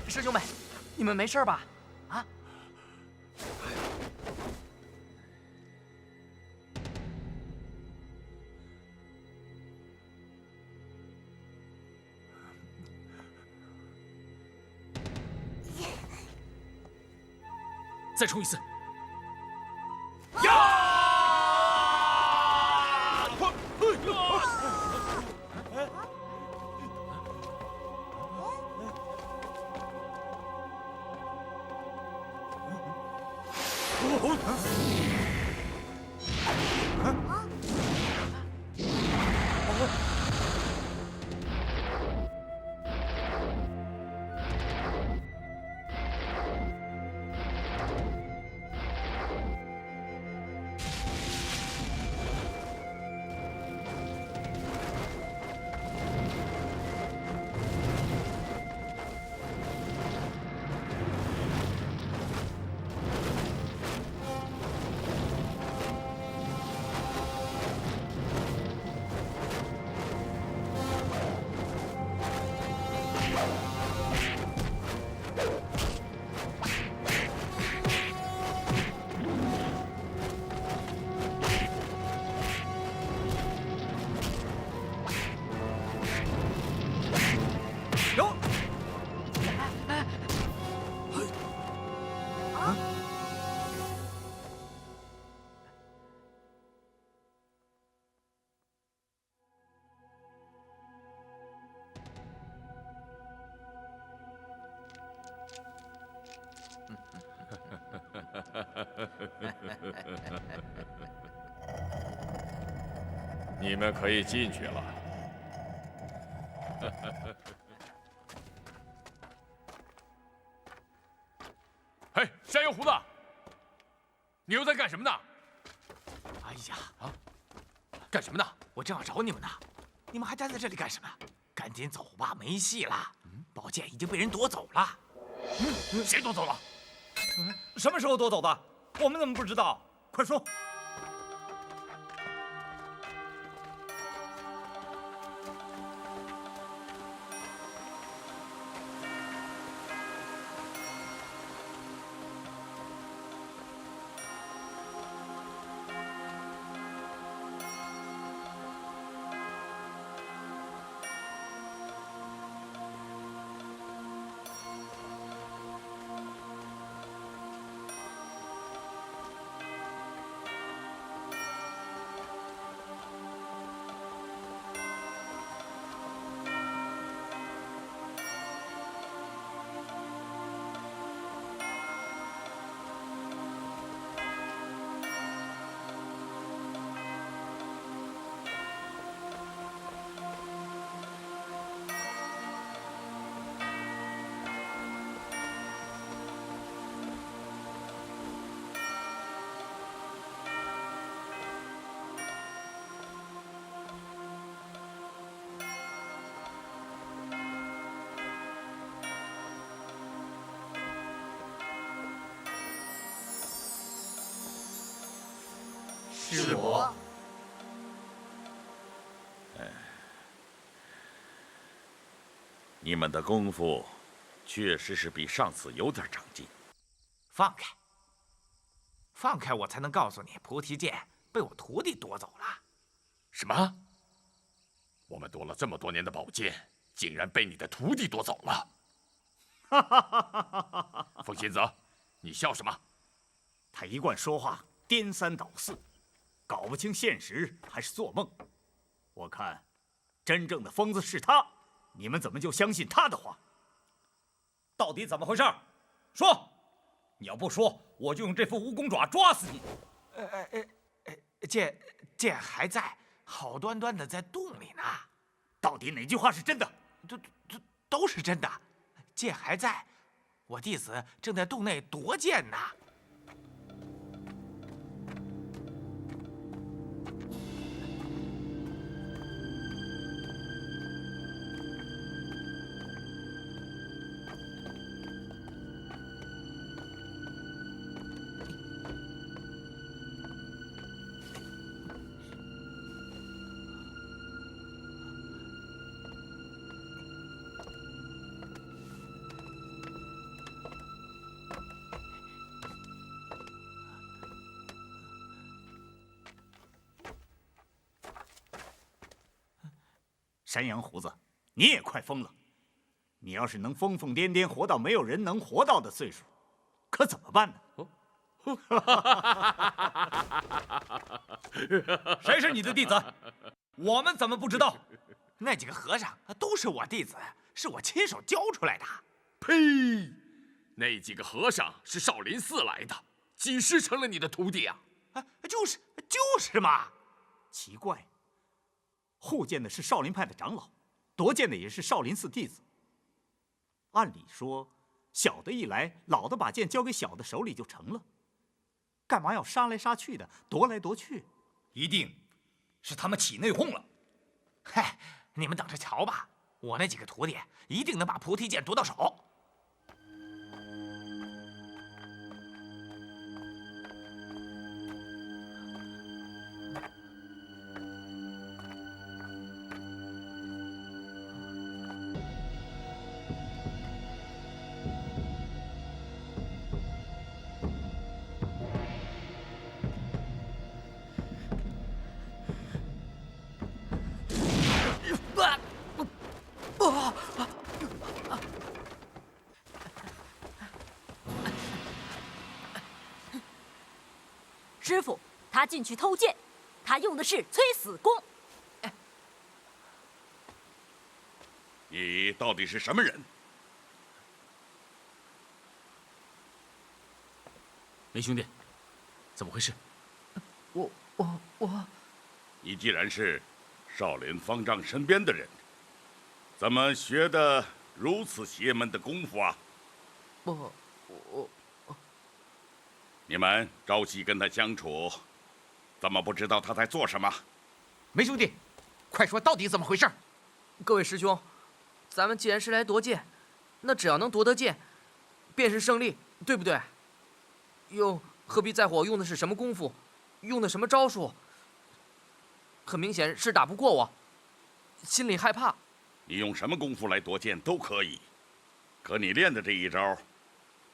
师兄们，你们没事吧？啊？再冲一次！你们可以进去了。嘿，山油胡子，你又在干什么呢？哎呀，干什么呢？我正要找你们呢，你们还待在这里干什么？赶紧走吧，没戏了。宝剑已经被人夺走了。谁夺走了？什么时候夺走的？我们怎么不知道？快说！是我。你们的功夫确实是比上次有点长进。放开，放开，我才能告诉你，菩提剑被我徒弟夺走了。什么？我们夺了这么多年的宝剑，竟然被你的徒弟夺走了！哈哈哈哈哈哈！风仙子，你笑什么？他一贯说话颠三倒四，搞不清现实还是做梦。我看，真正的疯子是他，你们怎么就相信他的话？到底怎么回事？说！你要不说，我就用这副蜈蚣爪抓死你！剑还在，好端端的在洞里呢。到底哪句话是真的？都是真的。剑还在，我弟子正在洞内夺剑呢。山羊胡子，你也快疯了！你要是能疯疯癫癫活到没有人能活到的岁数，可怎么办呢？谁是你的弟子？我们怎么不知道？那几个和尚都是我弟子，是我亲手教出来的。呸！那几个和尚是少林寺来的，几时成了你的徒弟啊？就是嘛。奇怪，护剑的是少林派的长老，夺剑的也是少林寺弟子。按理说，小的一来，老的把剑交给小的手里就成了，干嘛要杀来杀去的，夺来夺去？一定是他们起内讧了。嗨，你们等着瞧吧，我那几个徒弟一定能把菩提剑夺到手。师傅，他进去偷剑，他用的是催死功。你到底是什么人？梅兄弟，怎么回事？我，你既然是少林方丈身边的人，怎么学的如此邪门的功夫啊？你们朝夕跟他相处，怎么不知道他在做什么？梅兄弟，快说到底怎么回事？各位师兄，咱们既然是来夺剑，那只要能夺得剑，便是胜利，对不对？又何必在乎我用的是什么功夫，用的什么招数？很明显是打不过我，心里害怕。你用什么功夫来夺剑都可以，可你练的这一招，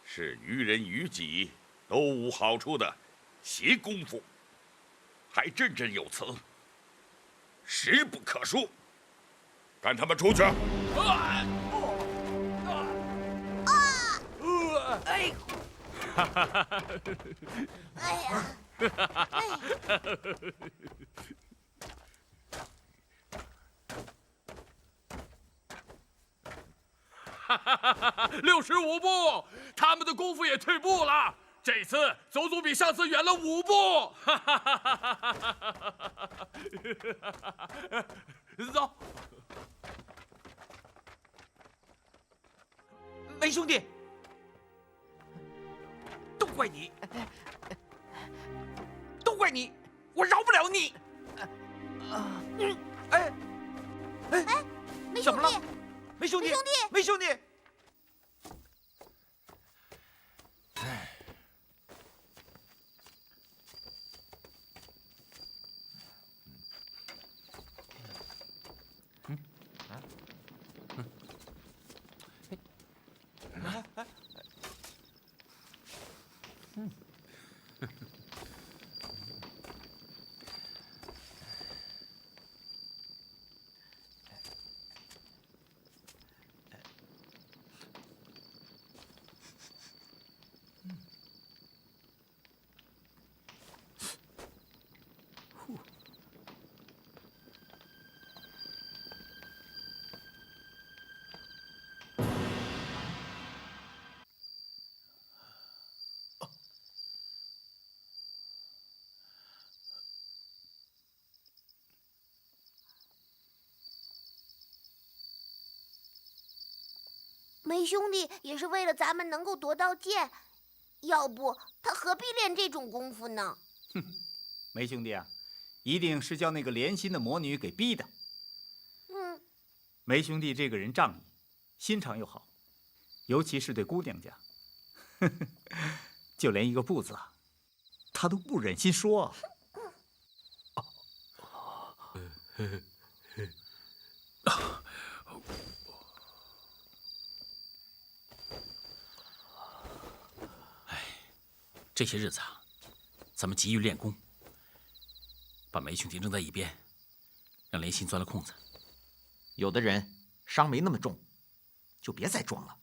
是于人于己都无好处的邪功夫，还振振有词，实不可恕。赶他们出去！哎！哎呀！65步，他们的功夫也退步了。这次走比上次远了5步。走。梅兄弟，都怪你，都怪你，我饶不了你。哎，梅兄弟，梅兄弟，梅兄弟。梅兄弟也是为了咱们能够夺到剑，要不他何必练这种功夫呢？哼，梅兄弟啊，一定是叫那个莲心的魔女给逼的。梅兄弟这个人仗义，心肠又好，尤其是对姑娘家，就连一个不字啊，他都不忍心说啊。这些日子啊，咱们急于练功，把梅兄弟扔在一边，让莲心钻了空子。有的人伤没那么重，就别再装了。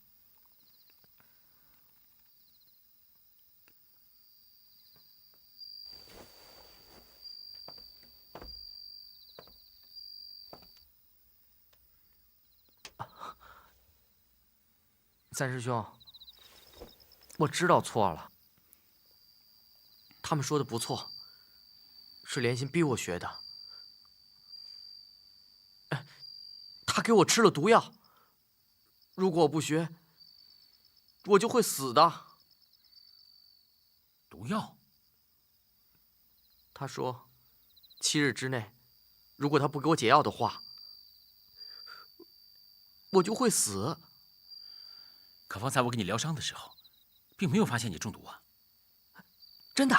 三师兄，我知道错了。他们说的不错，是莲心逼我学的。他给我吃了毒药，如果我不学，我就会死的。毒药？他说，7日之内，如果他不给我解药的话，我就会死。可方才我给你疗伤的时候，并没有发现你中毒啊。真的？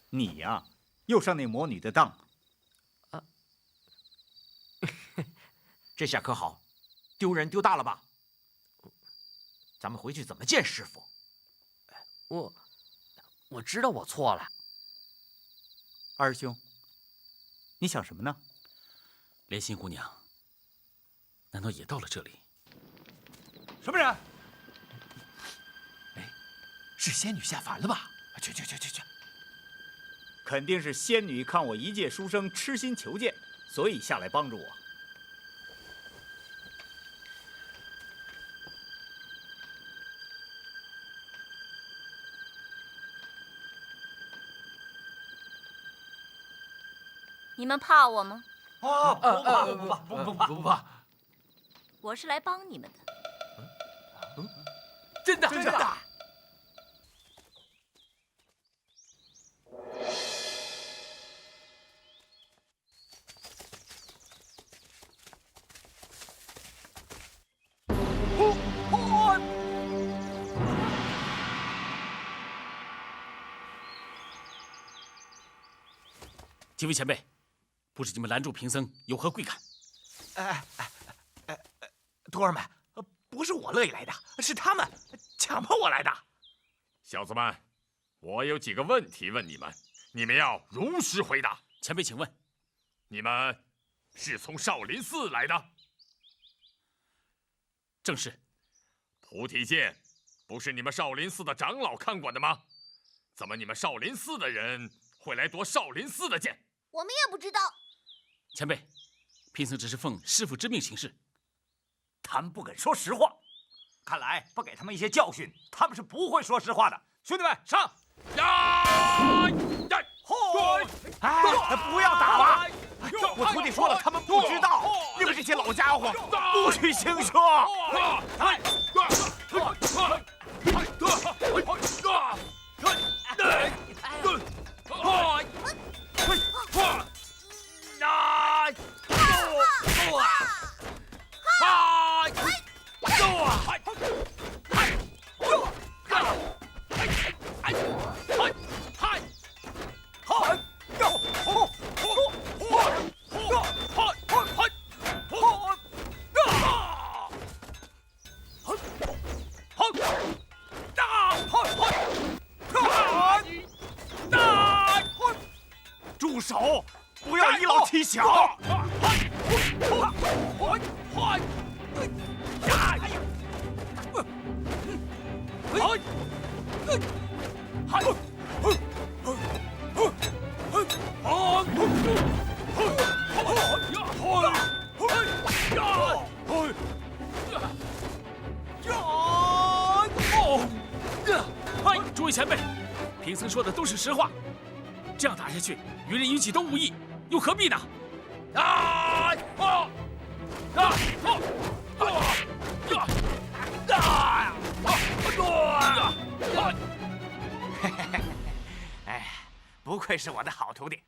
你呀，又上那魔女的当。这下可好，丢人丢大了吧？咱们回去怎么见师傅？我知道我错了。二师兄，你想什么呢？莲心姑娘，难道也到了这里？什么人？哎，是仙女下凡了吧？去！肯定是仙女看我一介书生痴心求见，所以下来帮助我。你们怕我吗？不怕。我是来帮你们的。真的。几位前辈，不知你们拦住贫僧有何贵干？徒儿们，不是我乐意来的，是他们强迫我来的。小子们，我有几个问题问你们，你们要如实回答。前辈，请问，你们是从少林寺来的？正是。菩提剑不是你们少林寺的长老看管的吗？怎么你们少林寺的人会来夺少林寺的剑？我们也不知道。前辈，贫僧只是奉师傅之命行事。他们不肯说实话，看来不给他们一些教训，他们是不会说实话的。兄弟们，上！不要打了！我徒弟说了，他们不知道。你们这些老家伙，不许行凶！住手！不要以老欺小！诸位前辈，贫僧说的都是实话。这样打下去，于人于己都无益，又何必呢？哎，不愧是我的好徒弟。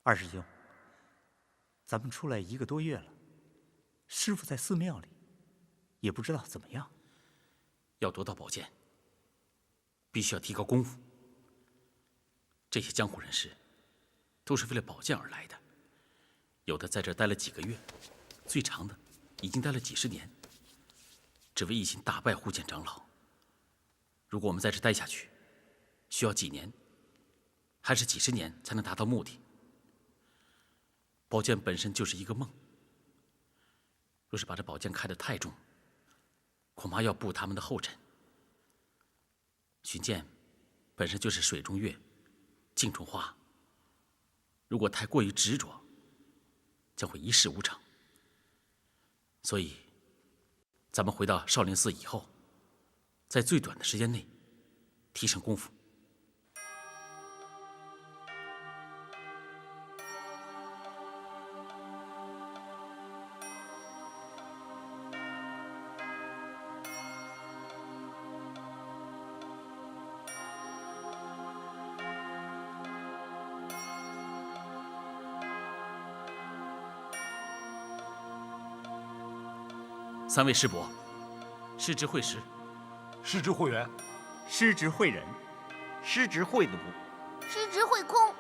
二师兄，咱们出来1个多月了，师傅在寺庙里，也不知道怎么样。要夺到宝剑，必须要提高功夫。这些江湖人士，都是为了宝剑而来的，有的在这儿待了几个月，最长的已经待了几10年，只为一心打败护剑长老。如果我们在这待下去，需要几年，还是几10年才能达到目的？宝剑本身就是一个梦，若是把这宝剑看得太重，恐怕要步他们的后尘。寻剑本身就是水中月，镜中花，如果太过于执着，将会一事无成。所以，咱们回到少林寺以后，在最短的时间内提升功夫。3位师伯，师侄慧石，师侄慧元，师侄慧仁，师侄慧奴，师侄慧空，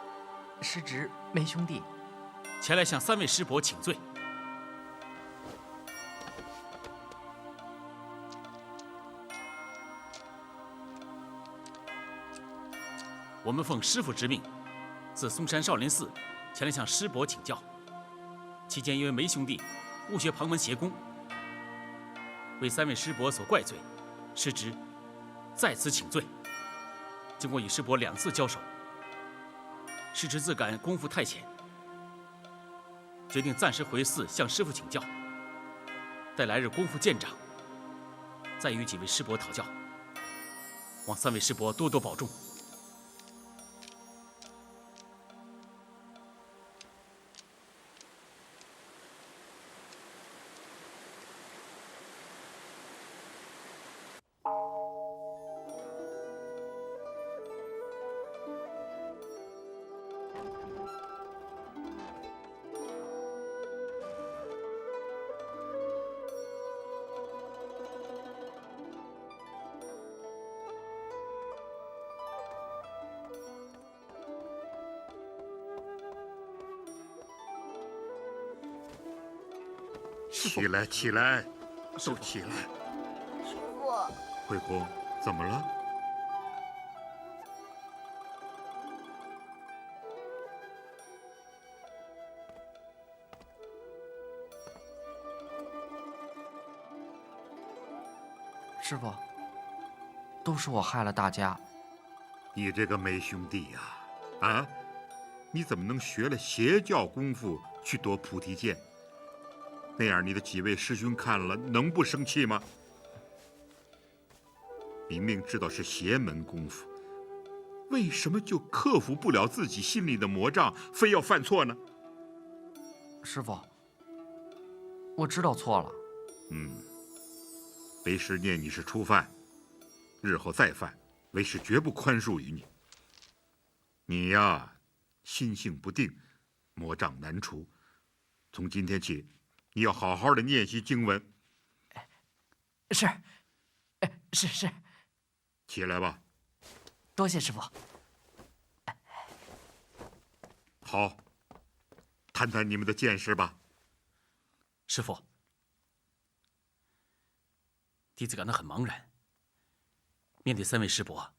师侄梅兄弟，前来向3位师伯请罪。我们奉师父之命，自嵩山少林寺前来向师伯请教，期间因为梅兄弟误学旁门邪功，为3位师伯所怪罪，师侄在此请罪。经过与师伯2次交手，师侄自感功夫太浅，决定暂时回寺向师父请教，待来日功夫见长，再与几位师伯讨教。望3位师伯多多保重。起来，起来，都起来！师傅，慧空，怎么了？师傅，都是我害了大家。你这个梅兄弟呀，啊，你怎么能学了邪教功夫去夺菩提剑？那样你的几位师兄看了能不生气吗？明明知道是邪门功夫，为什么就克服不了自己心里的魔障，非要犯错呢？师傅，我知道错了。为师念你是初犯，日后再犯，为师绝不宽恕于你。你呀，心性不定，魔障难除。从今天起，你要好好的念习经文。是。起来吧。多谢师傅。好，谈谈你们的见识吧。师父，弟子感到很茫然。面对3位师伯，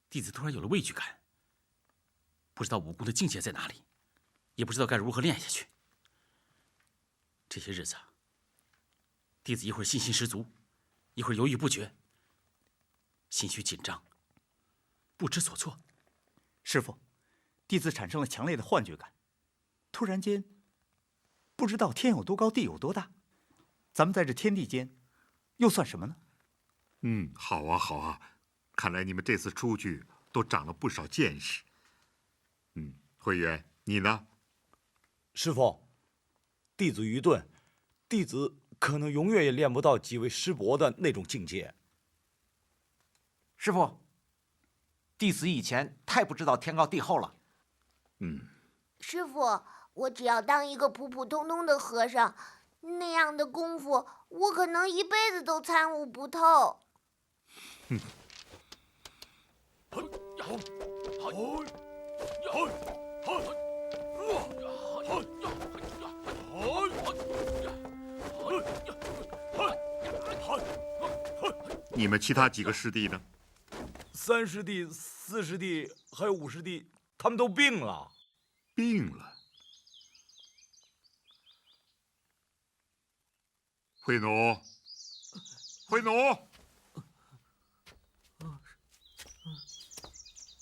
弟子突然有了畏惧感，不知道武功的境界在哪里，也不知道该如何练下去。这些日子，弟子一会儿信心十足，一会儿犹豫不决，心绪紧张，不知所措。师父，弟子产生了强烈的幻觉感，突然间，不知道天有多高，地有多大，咱们在这天地间，又算什么呢？好啊，好啊，看来你们这次出去都长了不少见识。慧远，你呢？师父，弟子愚钝，弟子可能永远也练不到几位师伯的那种境界。师父，弟子以前太不知道天高地厚了。师傅，我只要当一个普普通通的和尚，那样的功夫，我可能一辈子都参悟不透。你们其他几个师弟呢？3师弟、4师弟还有5师弟，他们都病了。病了？慧奴，慧奴，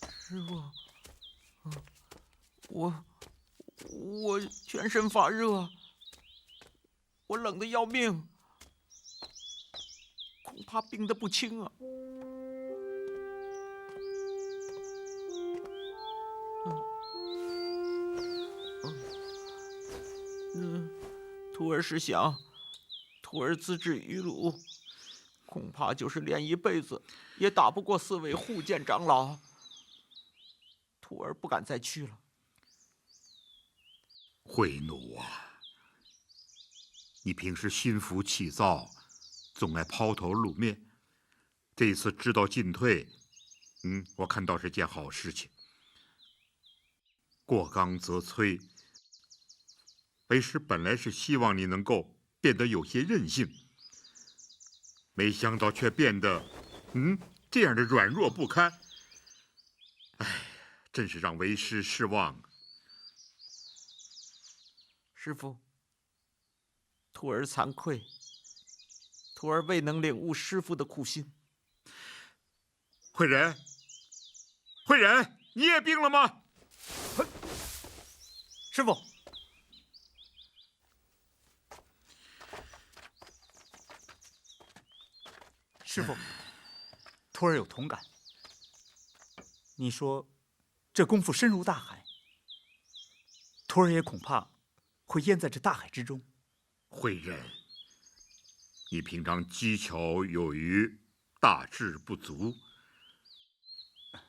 师傅，我全身发热，我冷得要命，恐怕病得不轻啊。徒儿是想，徒儿自知愚鲁，恐怕就是练一辈子，也打不过4位护剑长老。徒儿不敢再去了。慧奴啊，你平时心浮气躁，总爱抛头露面，这次知道进退，我看倒是件好事情。过刚则摧，为师本来是希望你能够变得有些韧性，没想到却变得，这样的软弱不堪。哎，真是让为师失望。师父，徒儿惭愧，徒儿未能领悟师父的苦心。慧仁，慧仁，你也病了吗？师父，师父，徒儿有同感。你说，这功夫深如大海，徒儿也恐怕会淹在这大海之中。慧仁，你平常机巧有余，大智不足。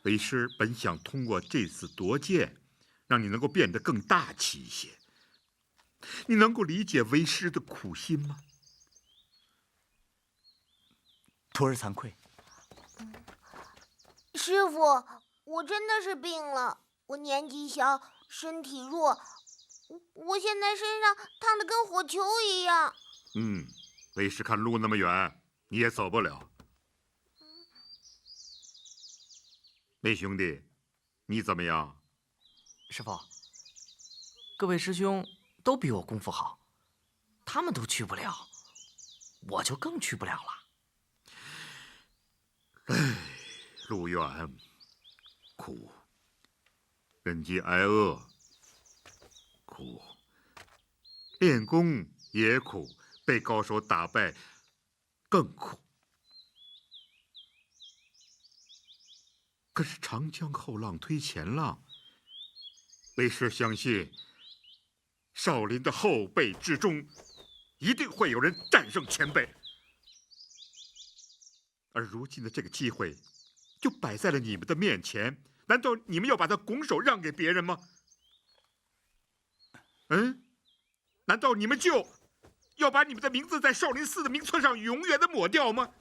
为师本想通过这次夺剑，让你能够变得更大气一些。你能够理解为师的苦心吗？徒儿惭愧。师傅，我真的是病了，我年纪小，身体弱，我现在身上烫得跟火球一样。为师看路那么远，你也走不了。梅兄弟，你怎么样？师傅，各位师兄都比我功夫好，他们都去不了，我就更去不了了。唉，路远，苦；人饥挨饿，苦；练功也苦，被高手打败更苦。可是长江后浪推前浪，为师相信，少林的后辈之中，一定会有人战胜前辈。而如今的这个机会，就摆在了你们的面前，难道你们要把它拱手让给别人吗？难道你们就要把你们的名字在少林寺的名册上永远的抹掉吗？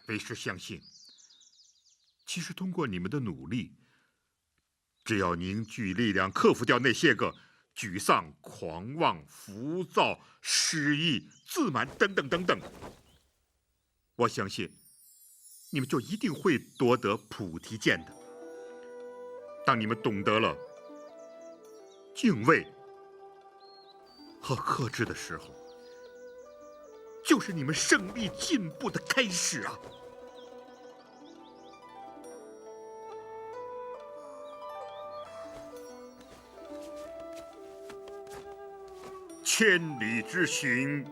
为师相信，其实通过你们的努力，只要凝聚力量，克服掉那些个沮丧、狂妄、浮躁、失意、自满等等等等，我相信你们就一定会夺得菩提剑的。当你们懂得了敬畏和克制的时候，就是你们胜利进步的开始啊！千里之行，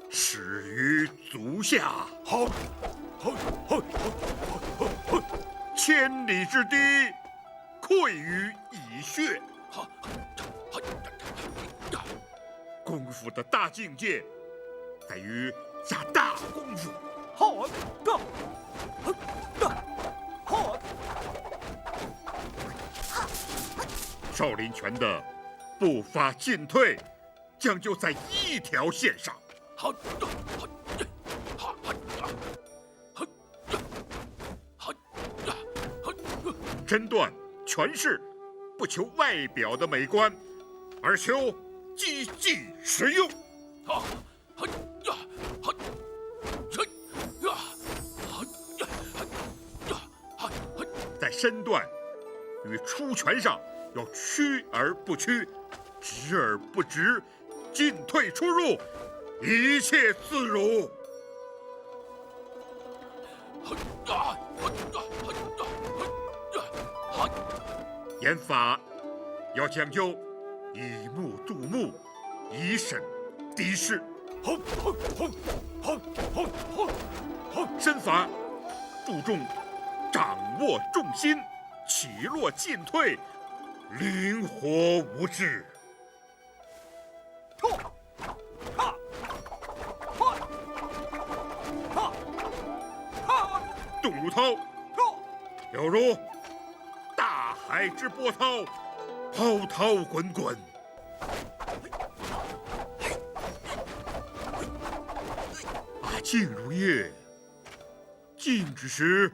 始于足下。千里之堤，溃于蚁穴。功夫的大境界，在于下大功夫。好的，好。少林拳的步伐进退，将就在一条线上。好，身段拳式，不求外表的美观，而求积极实用。在身段与出拳上要屈而不屈，直而不直，进退出入一切自如。演法要讲究以目度目，以审敌视。身法注重掌握重心，起落进退灵活无滞。动如涛，有如大海之波涛，滔滔滚滚。静如夜，静之时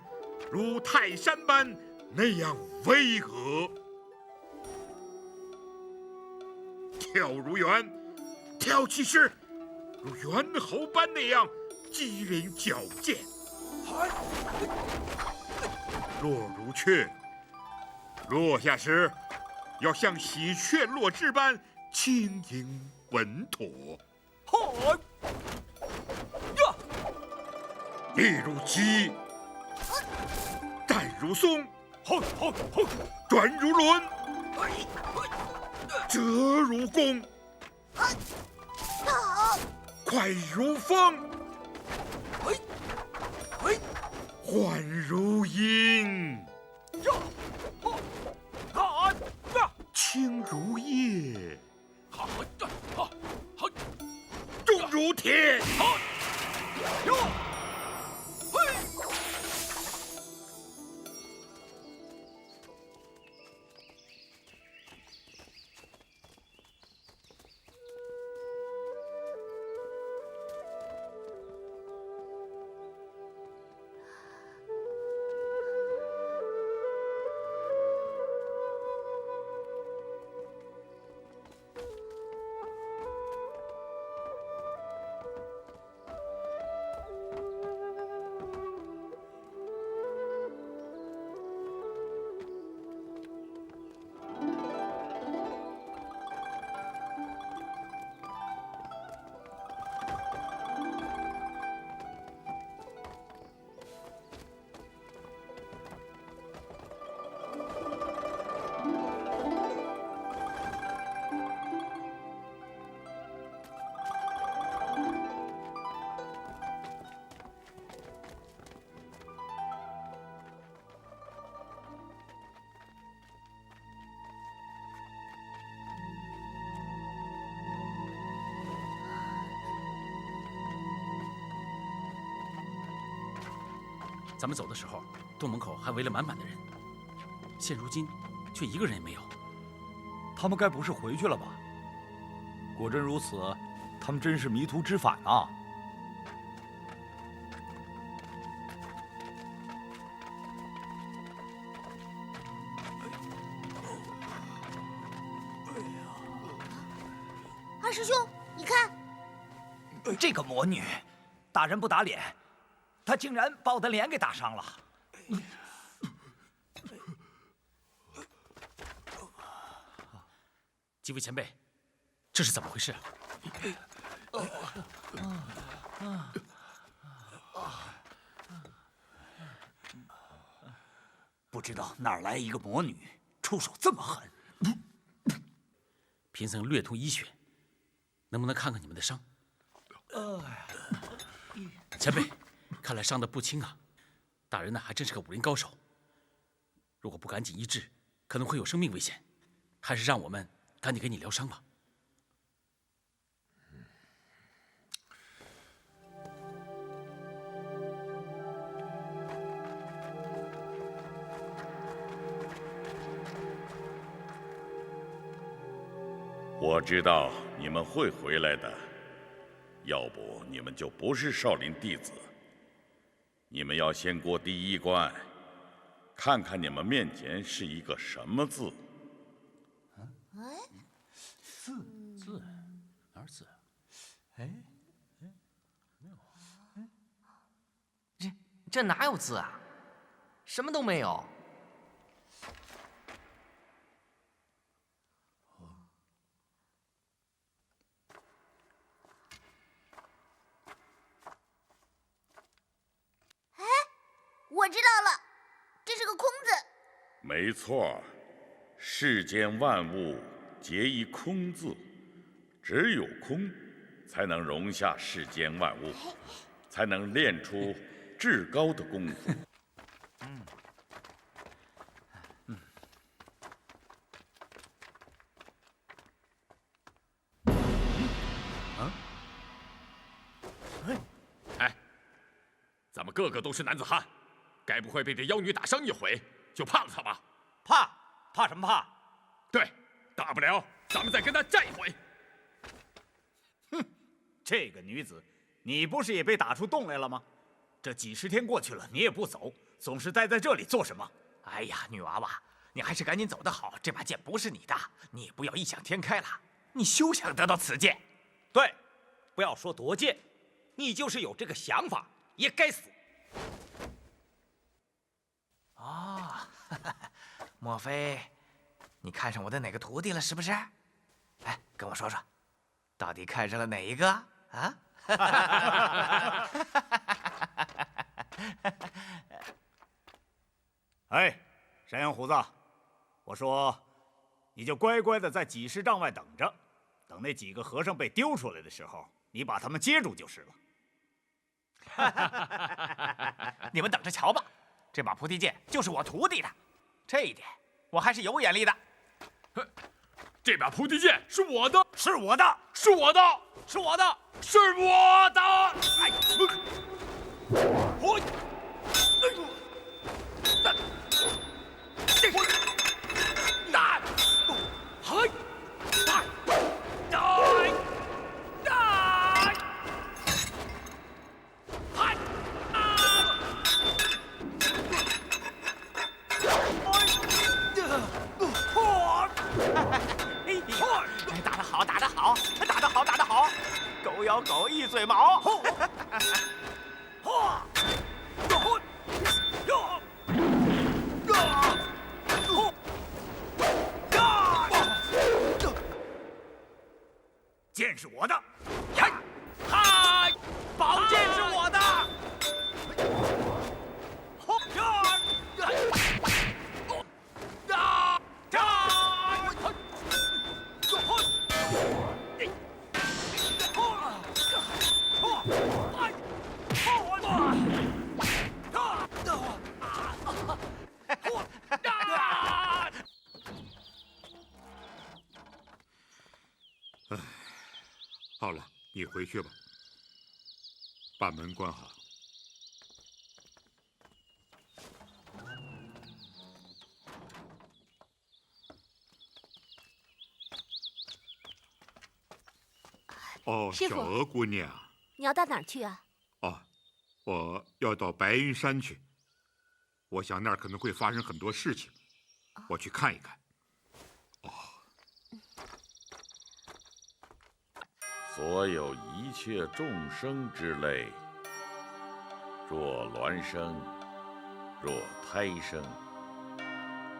如泰山般那样巍峨；跳如猿，跳起时如猿猴般那样机灵矫健；落如雀，落下时要像喜鹊落枝般轻盈稳妥。立如鸡，站如松，转如轮，折如弓，快如风，缓如鹰，轻如叶，重如铁。咱们走的时候，洞门口还围了满满的人，现如今却一个人也没有。他们该不是回去了吧？果真如此，他们真是迷途知返啊！二师兄，你看，这个魔女，打人不打脸，她竟然把我的脸给打伤了。几位前辈，这是怎么回事啊？不知道哪儿来一个魔女，出手这么狠。贫僧略通医学，能不能看看你们的伤？前辈，看来伤得不轻啊！大人呢，还真是个武林高手。如果不赶紧医治，可能会有生命危险。还是让我们赶紧给你疗伤吧。我知道你们会回来的，要不你们就不是少林弟子。你们要先过第一关，看看你们面前是一个什么字。字哪儿字？哎，这哪有字啊？什么都没有。我知道了，这是个空字。没错，世间万物皆一空字，只有空，才能容下世间万物，才能练出至高的功夫。哎，咱们个个都是男子汉，该不会被这妖女打伤一回就怕了她吧？怕什么怕？对，大不了咱们再跟她战一回。哼，这个女子，你不是也被打出洞来了吗？这几10天过去了，你也不走，总是待在这里做什么？哎呀，女娃娃，你还是赶紧走得好，这把剑不是你的，你也不要异想天开了，你休想得到此剑。对，不要说夺剑，你就是有这个想法，也该死。哦，莫非你看上我的哪个徒弟了，是不是？哎，跟我说说，到底看上了哪一个啊？哎，山羊胡子，我说，你就乖乖的在几10丈外等着，等那几个和尚被丢出来的时候，你把他们接住就是了。你们等着瞧吧，这把菩提剑就是我徒弟的，这一点我还是有眼力的。这把菩提剑是我的，是我的，是我的，是我的，是我的！哎，我，打得好，打得好，打得好，打得好！狗咬狗，一嘴毛。剑是我的，嗨，宝剑是我的。好了，你回去吧，把门关好。哦，师傅小娥姑娘。你要到哪儿去啊？哦，我要到白云山去。我想那儿可能会发生很多事情，我去看一看。所有一切众生之类，若孪生，若胎生，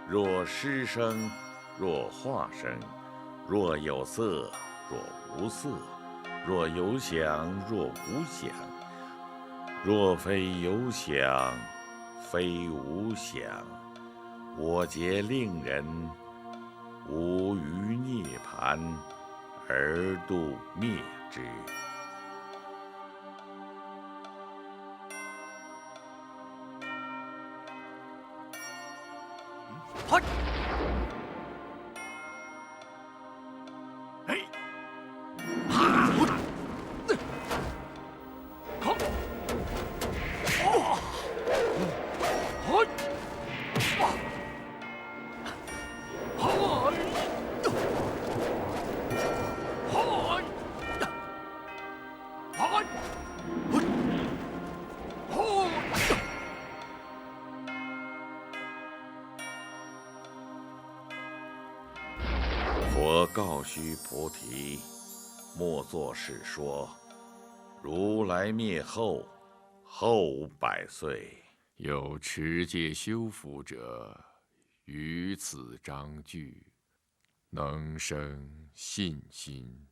若湿生，若化生，若有色，若无色，若有想，若无想，若非有想，非无想，我皆令人无余涅盘而度灭之。好，哎，好，须菩提，莫作是说。如来灭后，后500岁。有持戒修福者，于此章句，能生信心。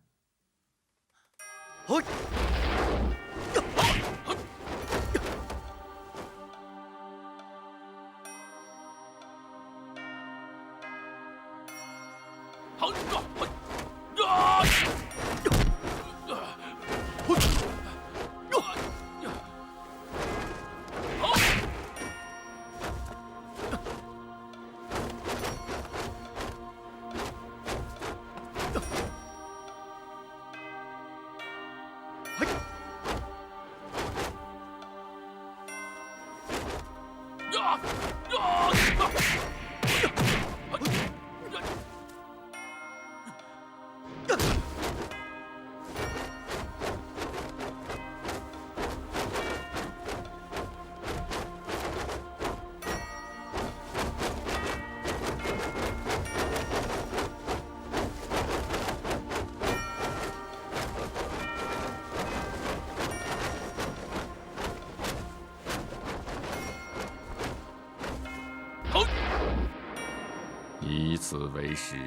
以此为誓，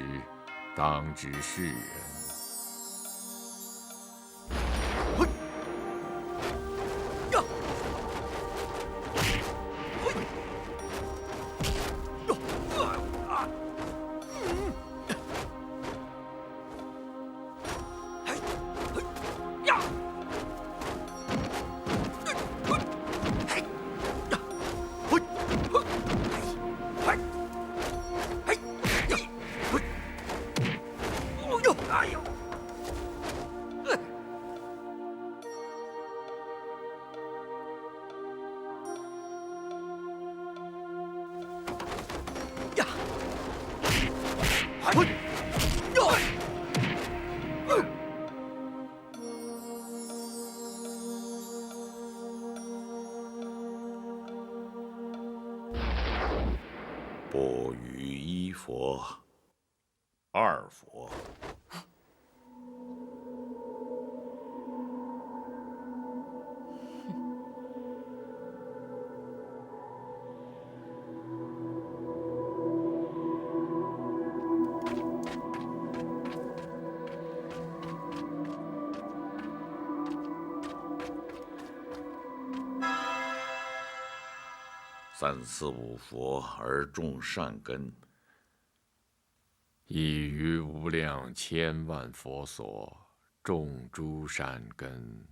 当知世人。不与一佛，二佛。3、4、5佛而种善根，已于无量千万佛所种诸善根。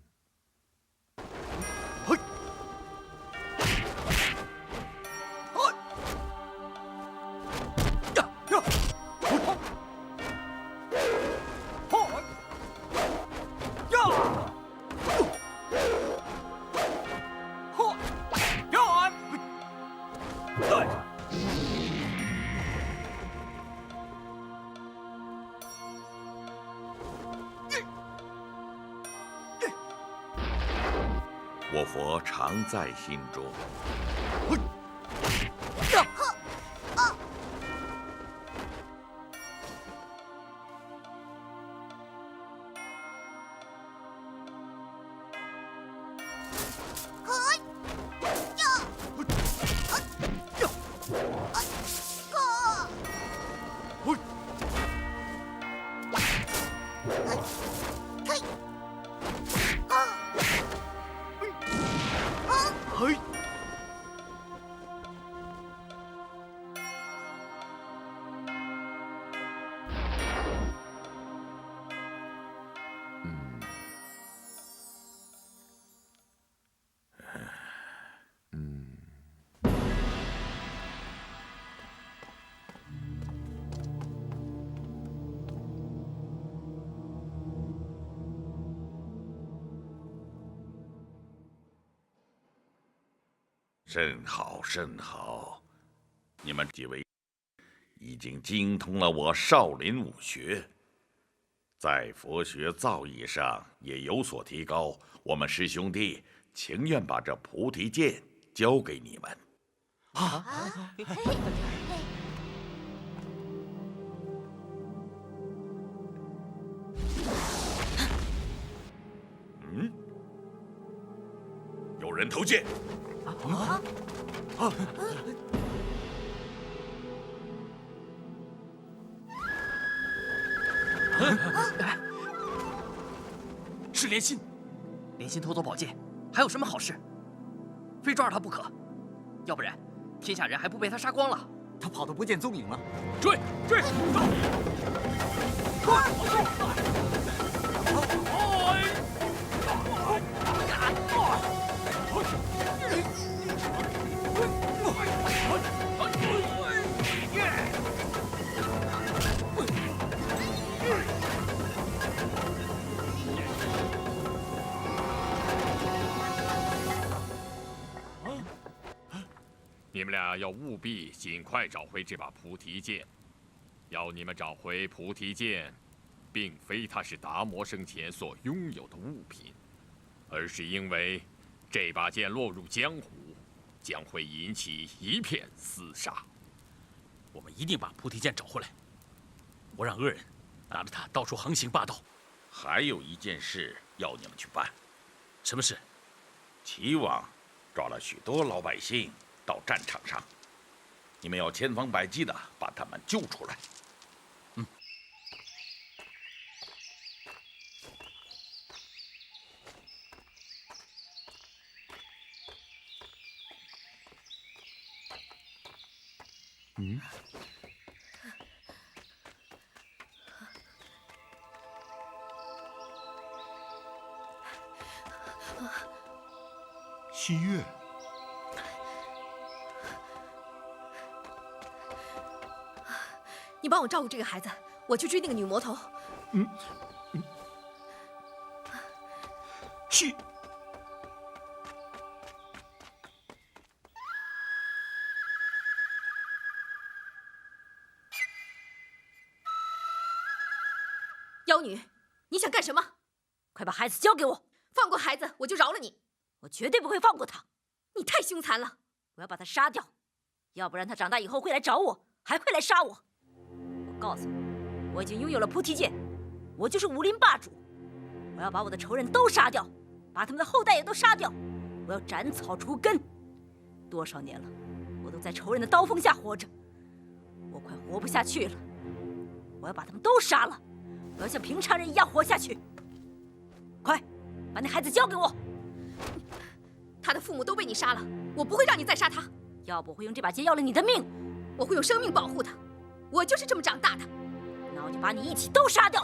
我佛常在心中。甚好，甚好！你们几位已经精通了我少林武学，在佛学造诣上也有所提高。我们师兄弟情愿把这菩提剑交给你们。人投剑。是连心，连心偷走宝剑，还有什么好事？非抓着他不可，要不然天下人还不被他杀光了？他跑得不见踪影了，追！走！你们俩要务必尽快找回这把菩提剑。要你们找回菩提剑，并非它是达摩生前所拥有的物品，而是因为这把剑落入江湖，将会引起一片厮杀。我们一定把菩提剑找回来。我让恶人拿着它到处横行霸道。还有一件事要你们去办。什么事？齐王抓了许多老百姓到战场上，你们要千方百计的把他们救出来。西月，你帮我照顾这个孩子，我去追那个女魔头。西。妖女，你想干什么？快把孩子交给我！放过孩子，我就饶了你。我绝对不会放过他！你太凶残了！我要把他杀掉，要不然他长大以后会来找我，还会来杀我。我告诉你，我已经拥有了菩提剑，我就是武林霸主。我要把我的仇人都杀掉，把他们的后代也都杀掉。我要斩草除根。多少年了，我都在仇人的刀锋下活着，我快活不下去了。我要把他们都杀了，我要像平常人一样活下去。快，把那孩子交给我！他的父母都被你杀了，我不会让你再杀他。要不我会用这把剑要了你的命，我会用生命保护他。我就是这么长大的。那我就把你一起都杀掉。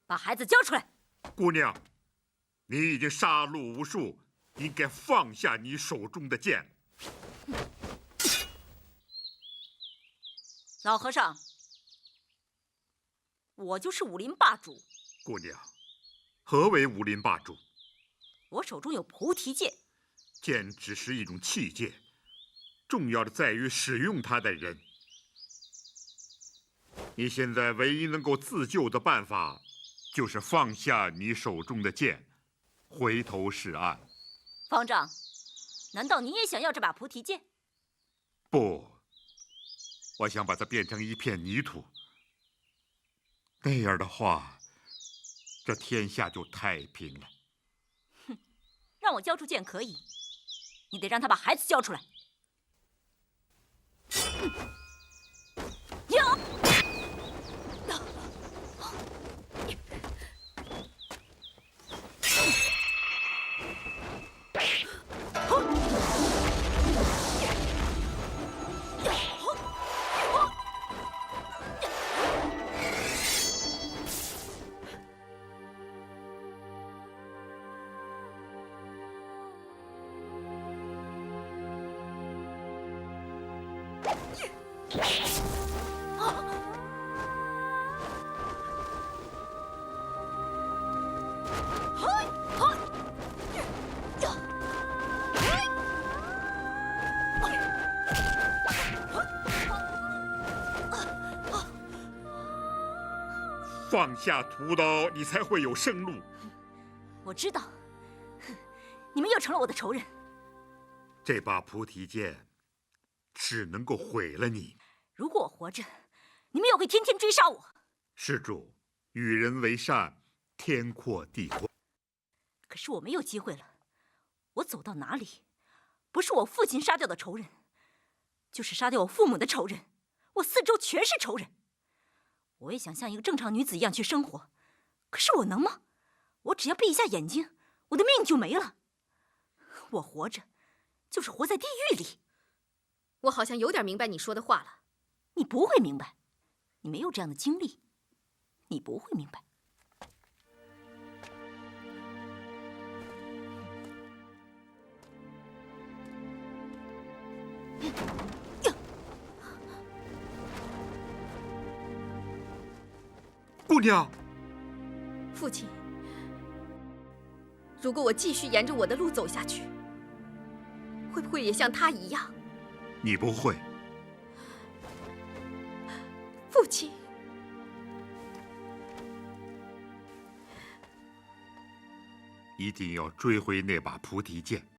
把孩子交出来！姑娘，你已经杀戮无数，应该放下你手中的剑。老和尚，我就是武林霸主。姑娘，何为武林霸主？我手中有菩提剑。剑只是一种器械，重要的在于使用它的人。你现在唯一能够自救的办法，就是放下你手中的剑，回头是岸。方丈，难道你也想要这把菩提剑？不，我想把它变成一片泥土。那样的话，这天下就太平了。哼，让我交出剑可以，你得让他把孩子交出来。呀！放下屠刀，你才会有生路。我知道，你们又成了我的仇人。这把菩提剑只能够毁了你。如果我活着，你们又会天天追杀我。施主，与人为善，天阔地宽。可是我没有机会了。我走到哪里，不是我父亲杀掉的仇人，就是杀掉我父母的仇人。我四周全是仇人。我也想像一个正常女子一样去生活，可是我能吗？我只要闭一下眼睛，我的命就没了。我活着，就是活在地狱里。我好像有点明白你说的话了。你不会明白，你没有这样的经历，你不会明白。姑娘，父亲，如果我继续沿着我的路走下去，会不会也像他一样？你不会。父亲，一定要追回那把菩提剑。